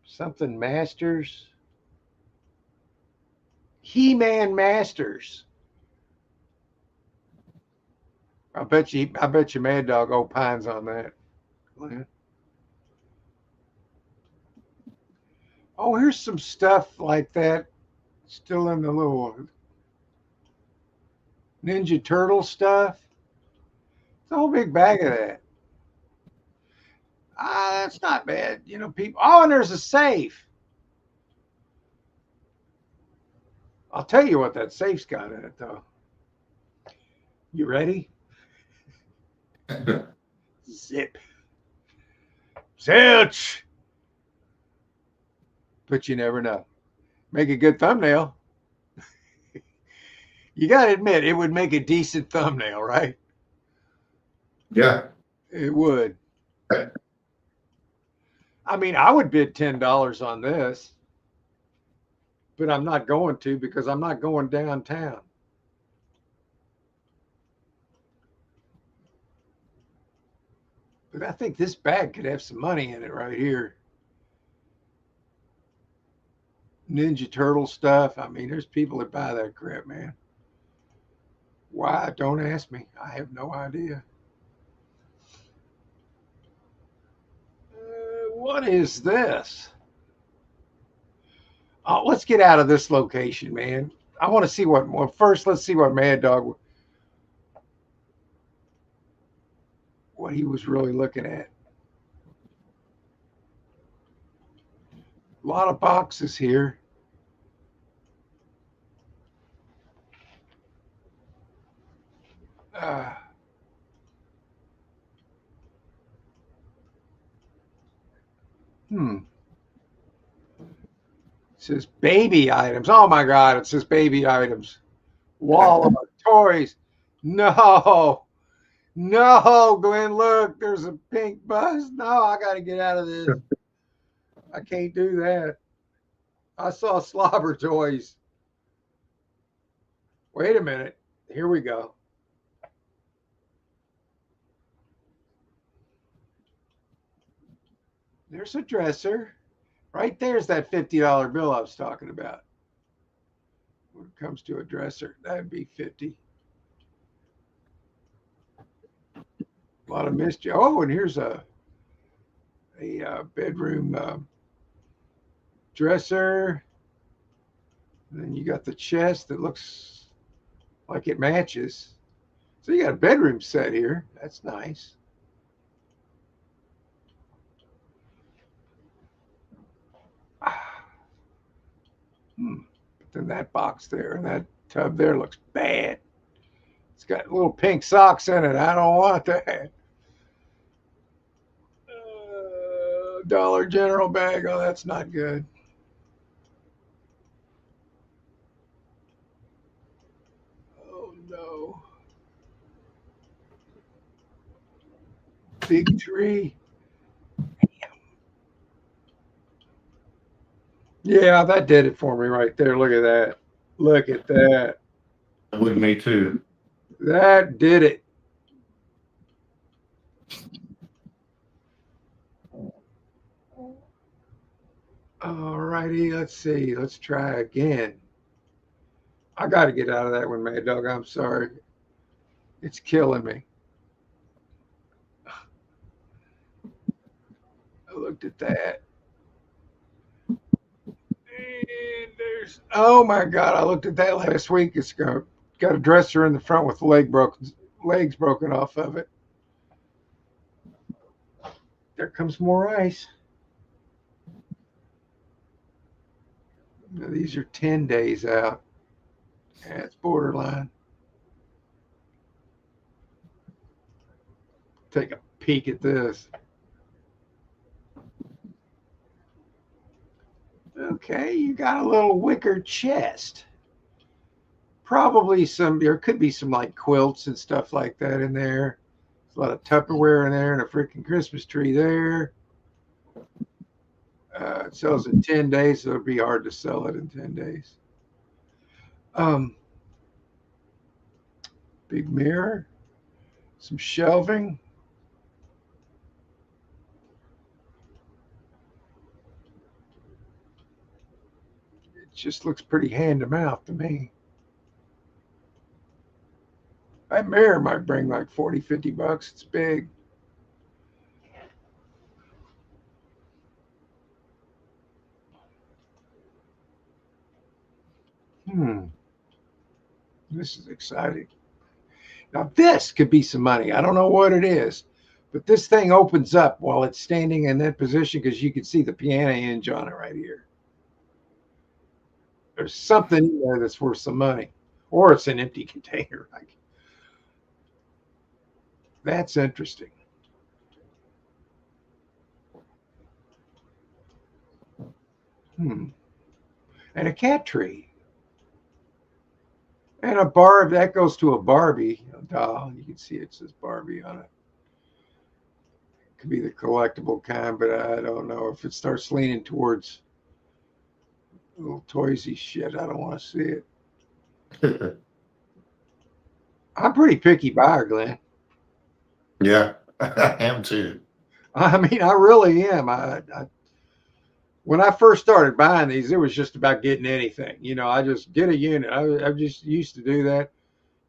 Something Masters. He-Man Masters. I bet you Mad Dog opines on that. Oh, here's some stuff like that. Still in the little Ninja Turtle stuff. It's a whole big bag of that. Ah, that's not bad. You know, people. Oh, and there's a safe. I'll tell you what that safe's got in it, though. You ready? Zip. Zilch. But you never know. Make a good thumbnail. You got to admit, it would make a decent thumbnail, right? Yeah. It would. I mean, I would bid $10 on this, but I'm not going to because I'm not going downtown. But I think this bag could have some money in it right here. Ninja Turtle stuff. I mean, there's people that buy that crap, man. Why? Don't ask me. I have no idea. What is this? Oh, let's get out of this location, man. I want to see what. Well, first, let's see what Mad Dog, what he was really looking at. A lot of boxes here. It says baby items. Oh my God, it says baby items. Wall of toys. No, no, Glenn, look, there's a pink bus. No, I got to get out of this. I can't do that. I saw slobber toys. Wait a minute. Here we go. There's a dresser. Right there's that $50 bill I was talking about. When it comes to a dresser, that'd be 50. A lot of mischief. Oh, and here's a bedroom dresser. And then you got the chest that looks like it matches. So you got a bedroom set here. That's nice. But then that box there and that tub there looks bad. It's got little pink socks in it. I don't want that. Dollar General bag. Oh, that's not good. Oh, no. Big tree. Yeah, that did it for me right there. Look at that. Look at that. With me too. That did it. All righty, let's see. Let's try again. I got to get out of that one, Mad Dog. I'm sorry. It's killing me. I looked at that. And there's, oh my God, I looked at that last week. It's got a dresser in the front with legs broken off of it. There comes more ice. Now, these are 10 days out. Yeah, it's borderline. Take a peek at this. Okay, you got a little wicker chest. Probably there could be some like quilts and stuff like that in there. There's a lot of Tupperware in there and a freaking Christmas tree there. It sells in 10 days, so it'd be hard to sell it in 10 days. Big mirror, some shelving. It just looks pretty hand to mouth to me. That mirror might bring like 40, 50 bucks. It's big. Hmm. This is exciting. Now, this could be some money. I don't know what it is, but this thing opens up while it's standing in that position because you can see the piano hinge on it right here. There's something in there that's worth some money, or it's an empty container. Like, that's interesting. Hmm. And a cat tree. And a bar that goes to a Barbie doll. You can see it says Barbie on it. Could be the collectible kind, but I don't know if it starts leaning towards little toysy shit. I don't want to see it. I'm pretty picky buyer, Glenn. Yeah, I am too. I mean, I really am. When I first started buying these, it was just about getting anything. I just get a unit. I just used to do that.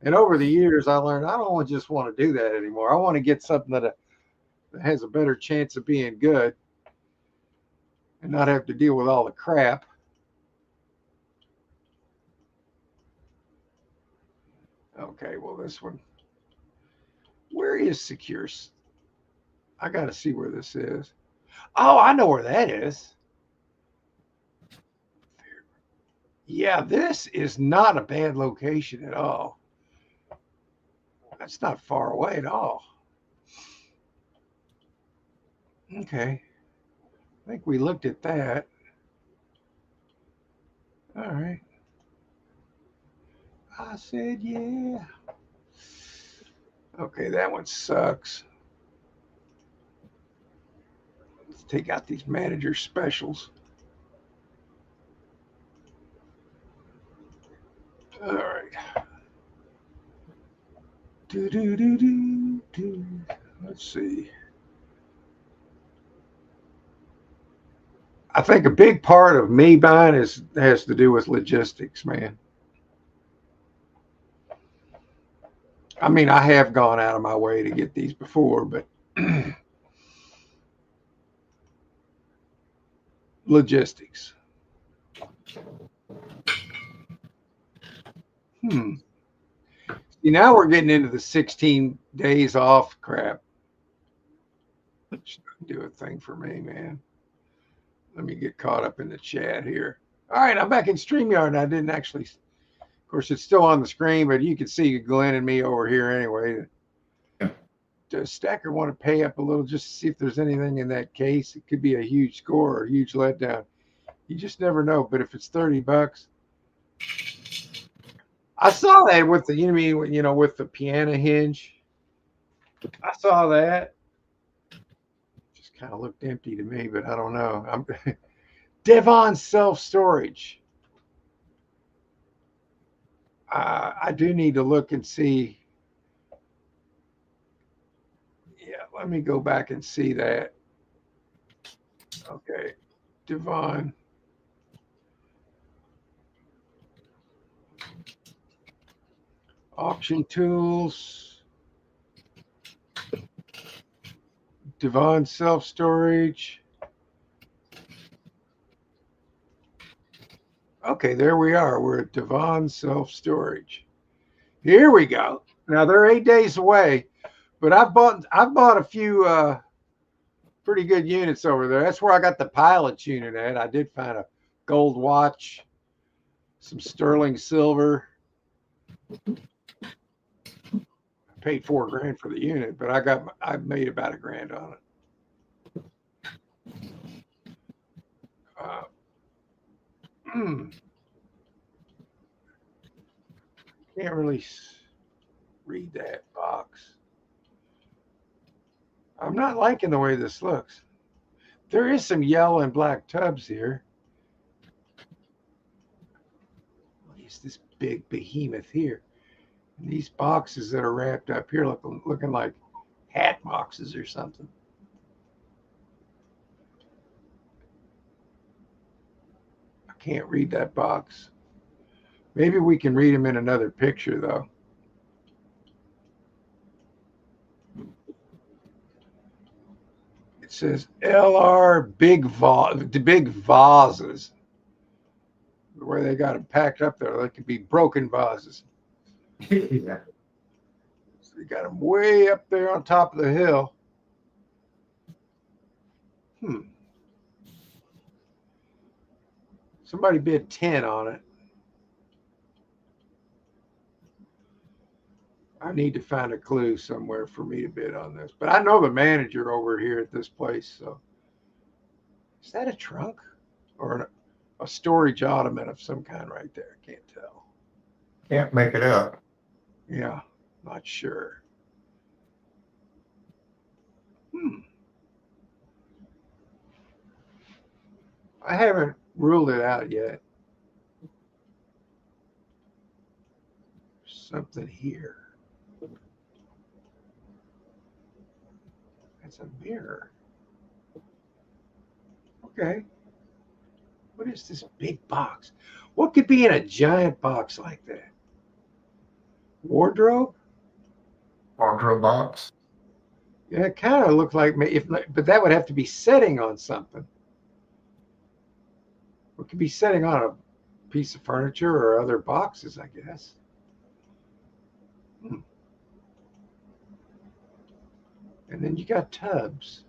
And over the years, I learned I don't just want to do that anymore. I want to get something that has a better chance of being good and not have to deal with all the crap. Okay, well, this one. Where is Secure? I got to see where this is. Oh, I know where that is. Yeah, this is not a bad location at all. That's not far away at all. Okay. I think we looked at that. All right. I said, yeah. Okay, that one sucks. Let's take out these manager specials. All right. Let's see. I think a big part of me buying has to do with logistics, man. I mean, I have gone out of my way to get these before, but logistics. See, now we're getting into the 16 days off crap. Which doesn't do a thing for me, man. Let me get caught up in the chat here. All right, I'm back in StreamYard, and I didn't actually. Of course, it's still on the screen, but you can see Glenn and me over here anyway. Does Stacker want to pay up a little just to see if there's anything in that case? It could be a huge score or a huge letdown. You just never know. But if it's 30 bucks, I saw that with the with the piano hinge. I saw that. Just kind of looked empty to me, but I don't know. I'm Devon self-storage. I do need to look and see. Yeah, let me go back and see that. Okay, Devon. Auction tools. Devon self-storage. Okay, there we are. We're at Devon self-storage. Here we go. Now they're 8 days away, but I've bought a few pretty good units over there. That's where I got the Pilot unit at. I did find a gold watch, some sterling silver. I paid $4,000 for the unit, but I made about $1,000 on it. Can't really read that box. I'm not liking the way this looks. There is some yellow and black tubs here. What is this big behemoth here? And these boxes that are wrapped up here looking like hat boxes or something. I can't read that box. Maybe we can read them in another picture, though. It says LR big vases. Where they got them packed up there, they could be broken vases. Yeah. So they got them way up there on top of the hill. Somebody bid 10 on it. I need to find a clue somewhere for me to bid on this. But I know the manager over here at this place. So is that a trunk or a storage ottoman of some kind right there? I can't tell. Can't make it out. Yeah, not sure. I haven't ruled it out yet. Something here. That's a mirror. Okay. What is this big box? What could be in a giant box like that? Wardrobe? Wardrobe box. Yeah, it kind of looked like but that would have to be setting on something. It could be setting on a piece of furniture or other boxes, I guess. And then you got tubs.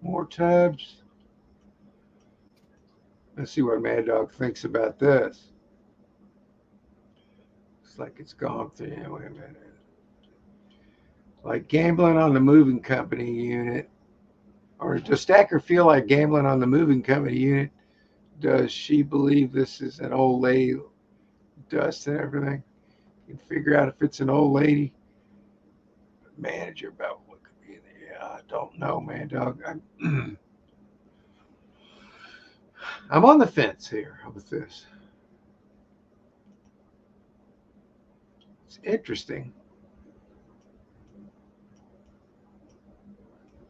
More tubs. Let's see what Mad Dog thinks about this. Looks like it's gone through. Yeah, wait a minute. Like gambling on the moving company unit. Or does Stacker feel like gambling on the moving company unit? Does she believe this is an old lady? Dust and everything. You can figure out if it's an old lady. Manager about what could be in there. Yeah, I don't know, man, dog. I'm on the fence here with this. It's interesting.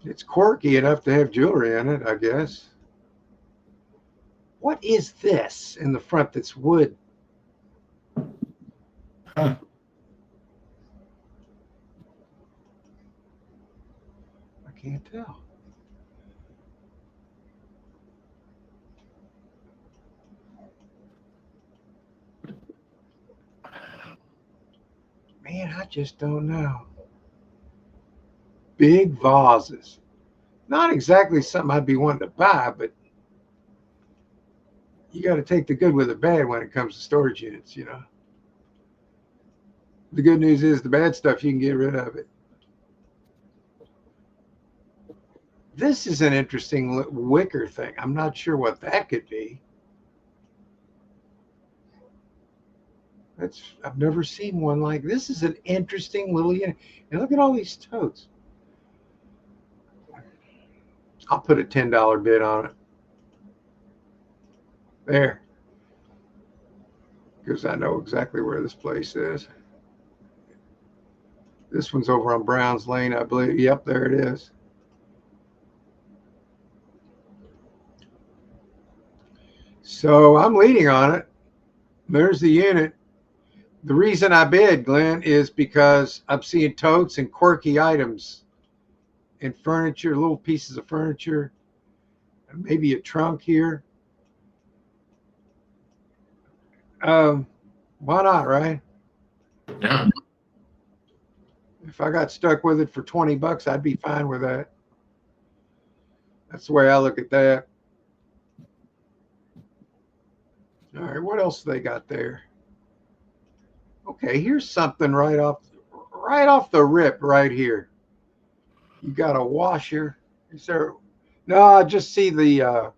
It's quirky enough to have jewelry in it, I guess. What is this in the front that's wood? Huh. I can't tell. Man, I just don't know. Big vases. Not exactly something I'd be wanting to buy, but you got to take the good with the bad when it comes to storage units, you know. The good news is the bad stuff, you can get rid of it. This is an interesting wicker thing. I'm not sure what that could be. I've never seen one like this. Is an interesting little unit. And look at all these totes. I'll put a $10 bid on it. There. Because I know exactly where this place is. This one's over on Browns Lane, I believe. Yep, there it is. So I'm leading on it. There's the unit. The reason I bid, Glenn, is because I'm seeing totes and quirky items and furniture, little pieces of furniture, and maybe a trunk here. Why not, right? Yeah. If I got stuck with it for 20 bucks, I'd be fine with that. That's the way I look at that. All right, what else they got there? Okay, here's something right off the rip right here. You got a washer. Is there? No, I just see the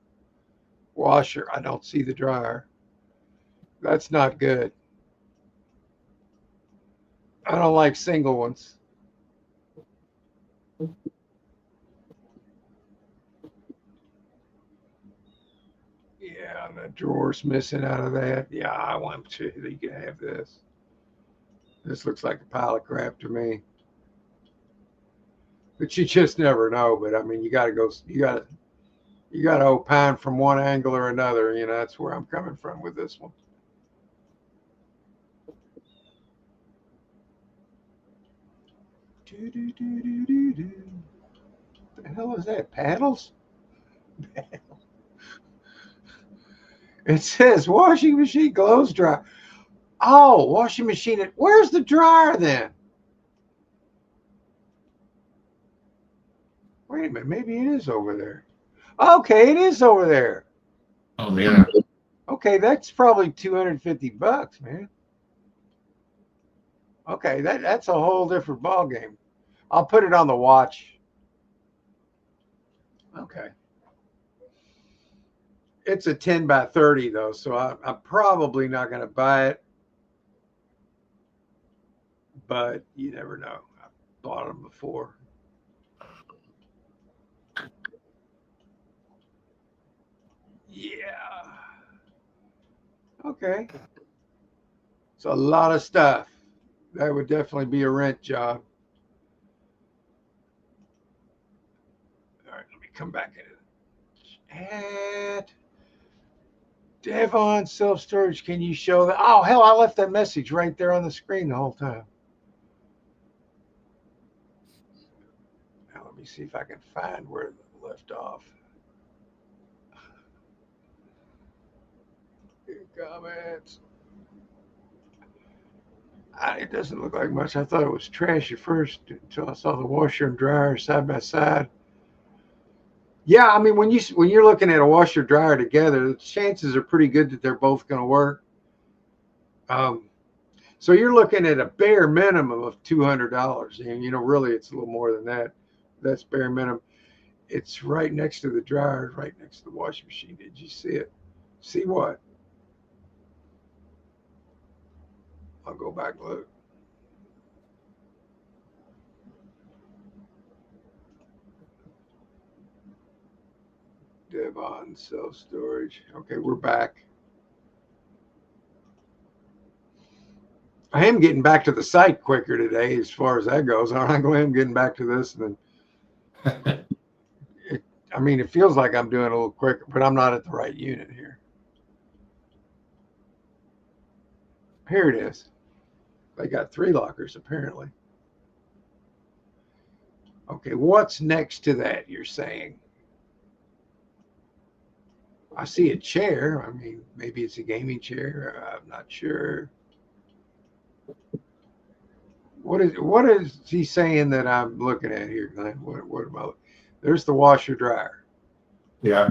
washer. I don't see the dryer. That's not good. I don't like single ones. Yeah, the drawer's missing out of that. Yeah, I want to. You can have this. This looks like a pile of crap to me. But you just never know. But I mean, you got to go. You got to opine from one angle or another. You know, that's where I'm coming from with this one. What the hell is that? Paddles? It says washing machine clothes dry. Oh, washing machine. Where's the dryer then? Wait a minute. Maybe it is over there. Okay, it is over there. Oh yeah. Okay, that's probably $250, man. Okay, that's a whole different ball game. I'll put it on the watch. Okay. It's a 10 by 30 though, so I'm probably not going to buy it. But you never know. I've bought them before. Yeah. Okay. It's a lot of stuff. That would definitely be a rent job. All right, let me come back in it. At Devon Self Storage, can you show that? Oh, hell, I left that message right there on the screen the whole time. Now, let me see if I can find where it left off. Comments. It doesn't look like much. I thought it was trash at first until I saw the washer and dryer side by side. Yeah, I mean when you're looking at a washer dryer together, the chances are pretty good that they're both going to work. So you're looking at a bare minimum of $200, and you know really it's a little more than that. That's bare minimum. It's right next to the dryer, right next to the washing machine. Did you see it? See what? I'll go back and look. Devon self storage. Okay, we're back. I am getting back to the site quicker today as far as that goes. Aren't I? Go ahead and getting back to this. And then, I mean, it feels like I'm doing a little quicker, but I'm not at the right unit here. Here it is. They got 3 lockers apparently. Okay, what's next to that, you're saying? I see a chair. I mean, maybe it's a gaming chair. I'm not sure. What is he saying that I'm looking at here, Glenn? What am I? There's the washer dryer. Yeah.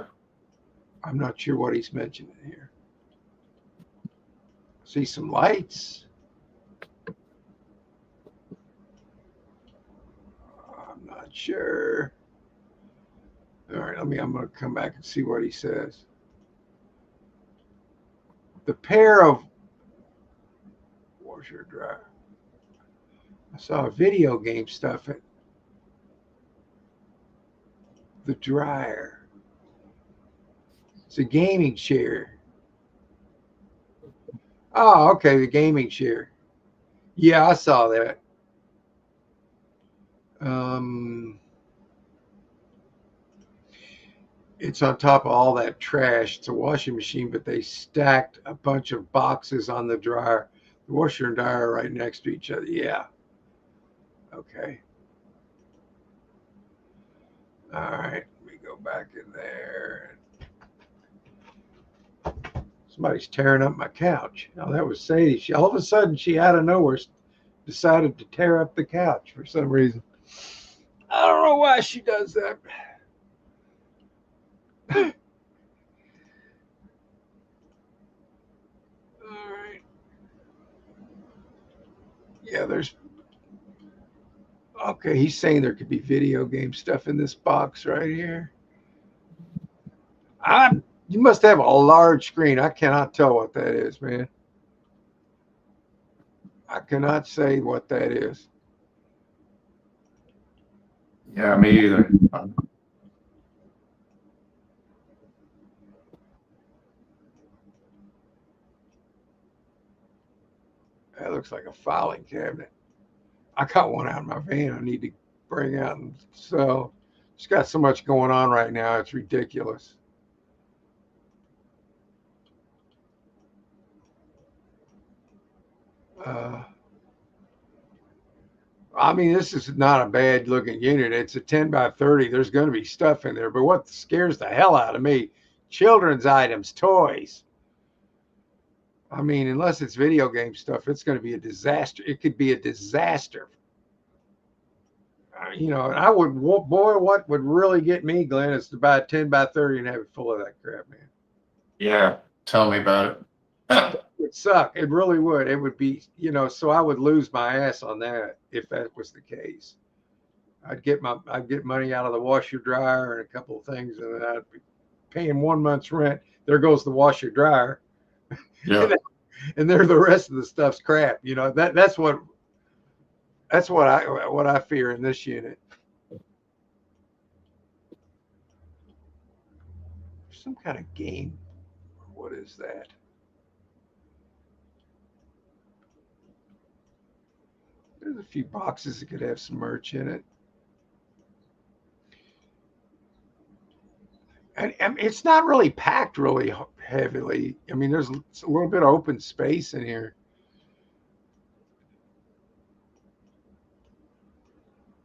I'm not sure what he's mentioning here. See some lights. I'm not sure. All right, I'm going to come back and see what he says. The pair of washer dryer. I saw video game stuff at the dryer. It's a gaming chair. Oh, okay, the gaming chair. Yeah, I saw that. It's on top of all that trash. It's a washing machine, but they stacked a bunch of boxes on the dryer. The washer and dryer are right next to each other. Yeah. Okay. All right. Let me go back in there. Somebody's tearing up my couch. Now that was Sadie. All of a sudden, she out of nowhere decided to tear up the couch for some reason. I don't know why she does that. All right. Yeah, there's. Okay, he's saying there could be video game stuff in this box right here. You must have a large screen. I cannot tell what that is, man. I cannot say what that is. Yeah, me either. That looks like a filing cabinet. I got one out in my van I need to bring out and sell. It's got so much going on right now, it's ridiculous. Uh, I mean, this is not a bad looking unit. It's a 10 by 30. There's going to be stuff in there, but what scares the hell out of me, children's items, toys. I mean, unless it's video game stuff, it's going to be a disaster. It could be a disaster. You know, and I would, boy, what would really get me, Glenn, is to buy a 10 by 30 and have it full of that crap, man. Yeah. Tell me about it. It would suck. It really would. It would be, you know, so I would lose my ass on that if that was the case. I'd get money out of the washer dryer and a couple of things, and then I'd be paying 1 month's rent. There goes the washer dryer. Yeah. And there the rest of the stuff's crap. You know, that's what I fear in this unit. Some kind of game. What is that? There's a few boxes that could have some merch in it. And it's not really packed really heavily. I mean, there's a little bit of open space in here.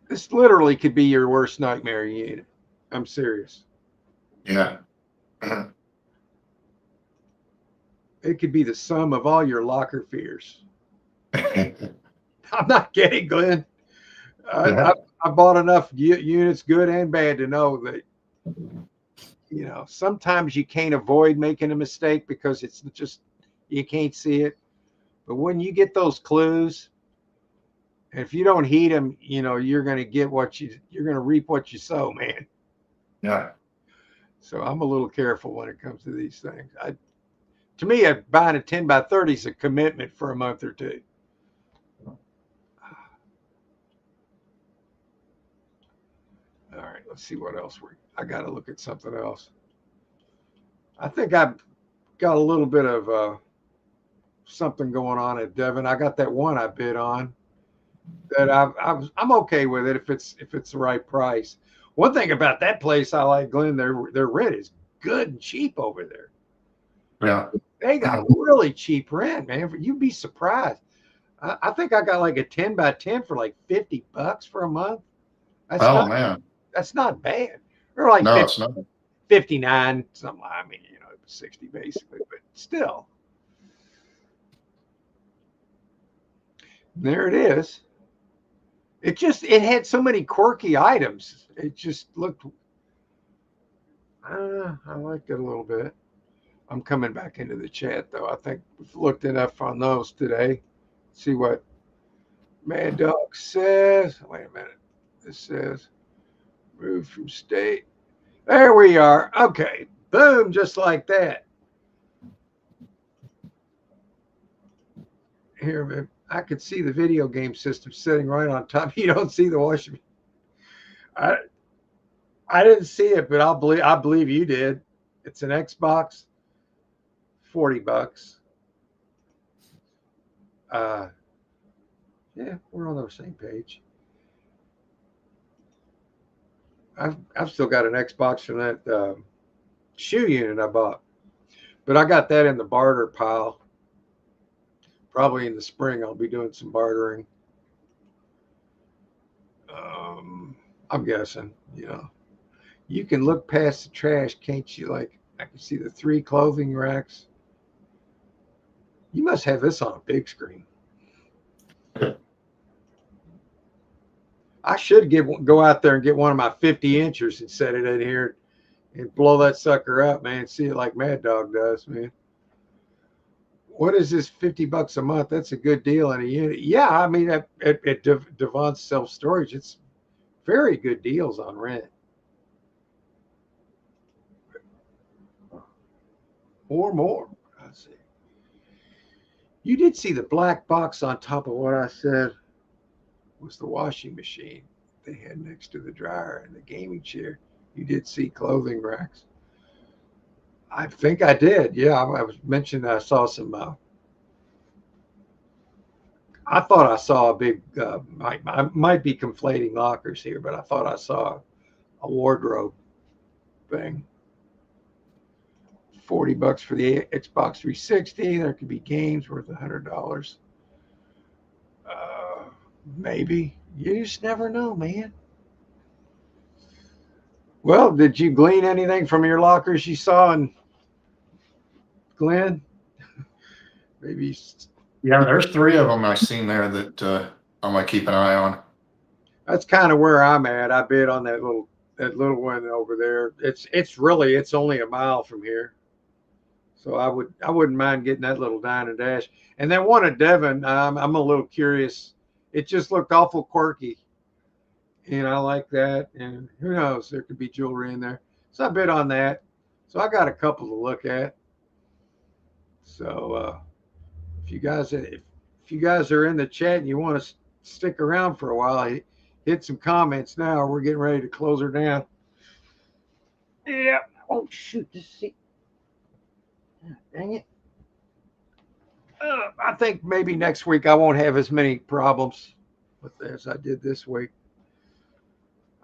This literally could be your worst nightmare unit. I'm serious. Yeah. It could be the sum of all your locker fears. I'm not kidding, Glenn. I bought enough units, good and bad, to know that, you know, sometimes you can't avoid making a mistake because it's just, you can't see it. But when you get those clues, and if you don't heed them, you know, you're going to get you're going to reap what you sow, man. Yeah. So I'm a little careful when it comes to these things. To me, buying a 10 by 30 is a commitment for a month or two. All right, let's see what else I got to look at something else. I think I've got a little bit of something going on at Devon. I got that one I bid on that I'm okay with it if it's the right price. One thing about that place I like, Glenn, their rent is good and cheap over there. Yeah. They got really cheap rent, man. You'd be surprised. I think I got like a 10 by 10 for like $50 for a month. Man. That's not bad. Or like No, 50, it's not. 59, something. I mean, you know, 60 basically, but still. There it is. It had so many quirky items. It just looked, I liked it a little bit. I'm coming back into the chat though. I think we've looked enough on those today. See what Mad Dog says. Wait a minute. This says move from state. There we are. Okay. Boom, just like that. Here, man. I could see the video game system sitting right on top. You don't see the washing machine. I didn't see it, but I believe you did. It's an Xbox, $40. Yeah, we're on the same page. I've still got an Xbox from that shoe unit I bought, but I got that in the barter pile. Probably in the spring, I'll be doing some bartering. I'm guessing, you know, you can look past the trash, can't you? Like, I can see the 3 clothing racks. You must have this on a big screen. I should go out there and get one of my 50 inchers and set it in here and blow that sucker up, man. See it like Mad Dog does, man. What is this, $50 a month? That's a good deal in a unit. Yeah, I mean, at Devon's self-storage, it's very good deals on rent. Or more. I see. You did see the black box on top of what I said was the washing machine they had next to the dryer and the gaming chair. You did see clothing racks. I think I did. Yeah, I was mentioning I saw some I thought I saw a big, I might be conflating lockers here, but I thought I saw a wardrobe thing. $40 for the Xbox 360. There could be games worth $100. Uh, Maybe. You just never know, man. Well, did you glean anything from your lockers you saw in Glenn? Maybe. Yeah, there's 3 of them I seen there that I'm gonna keep an eye on. That's kind of where I'm at. I bid on that little one over there. It's only a mile from here. So I wouldn't mind getting that little dine and dash. And then one at Devon, I'm a little curious. It just looked awful quirky, and I like that. And who knows, there could be jewelry in there. So I bid on that. So I got a couple to look at. So if you guys are in the chat and you want to stick around for a while, hit some comments now. We're getting ready to close her down. Yeah. Oh shoot! See. Dang it. I think maybe next week I won't have as many problems with as I did this week.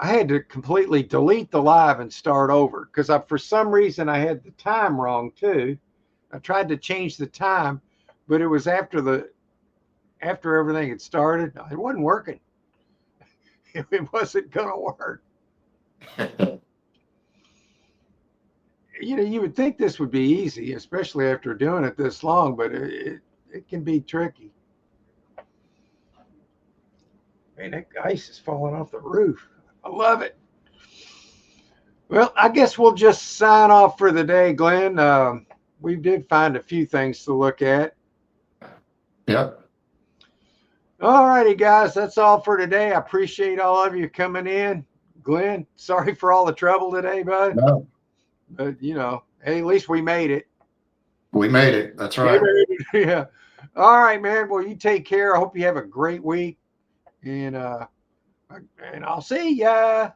I had to completely delete the live and start over because for some reason I had the time wrong too. I tried to change the time, but it was after everything had started. It wasn't working. It wasn't going to work. You would think this would be easy, especially after doing it this long, but it can be tricky. Man, that ice is falling off the roof. I love it. Well, I guess we'll just sign off for the day, Glenn. We did find a few things to look at. Yep. All righty, guys. That's all for today. I appreciate all of you coming in. Glenn, sorry for all the trouble today, bud. No. But, hey, at least we made it. We made it. That's right. Yeah. All right, man. Well, you take care. I hope you have a great week. And I'll see ya.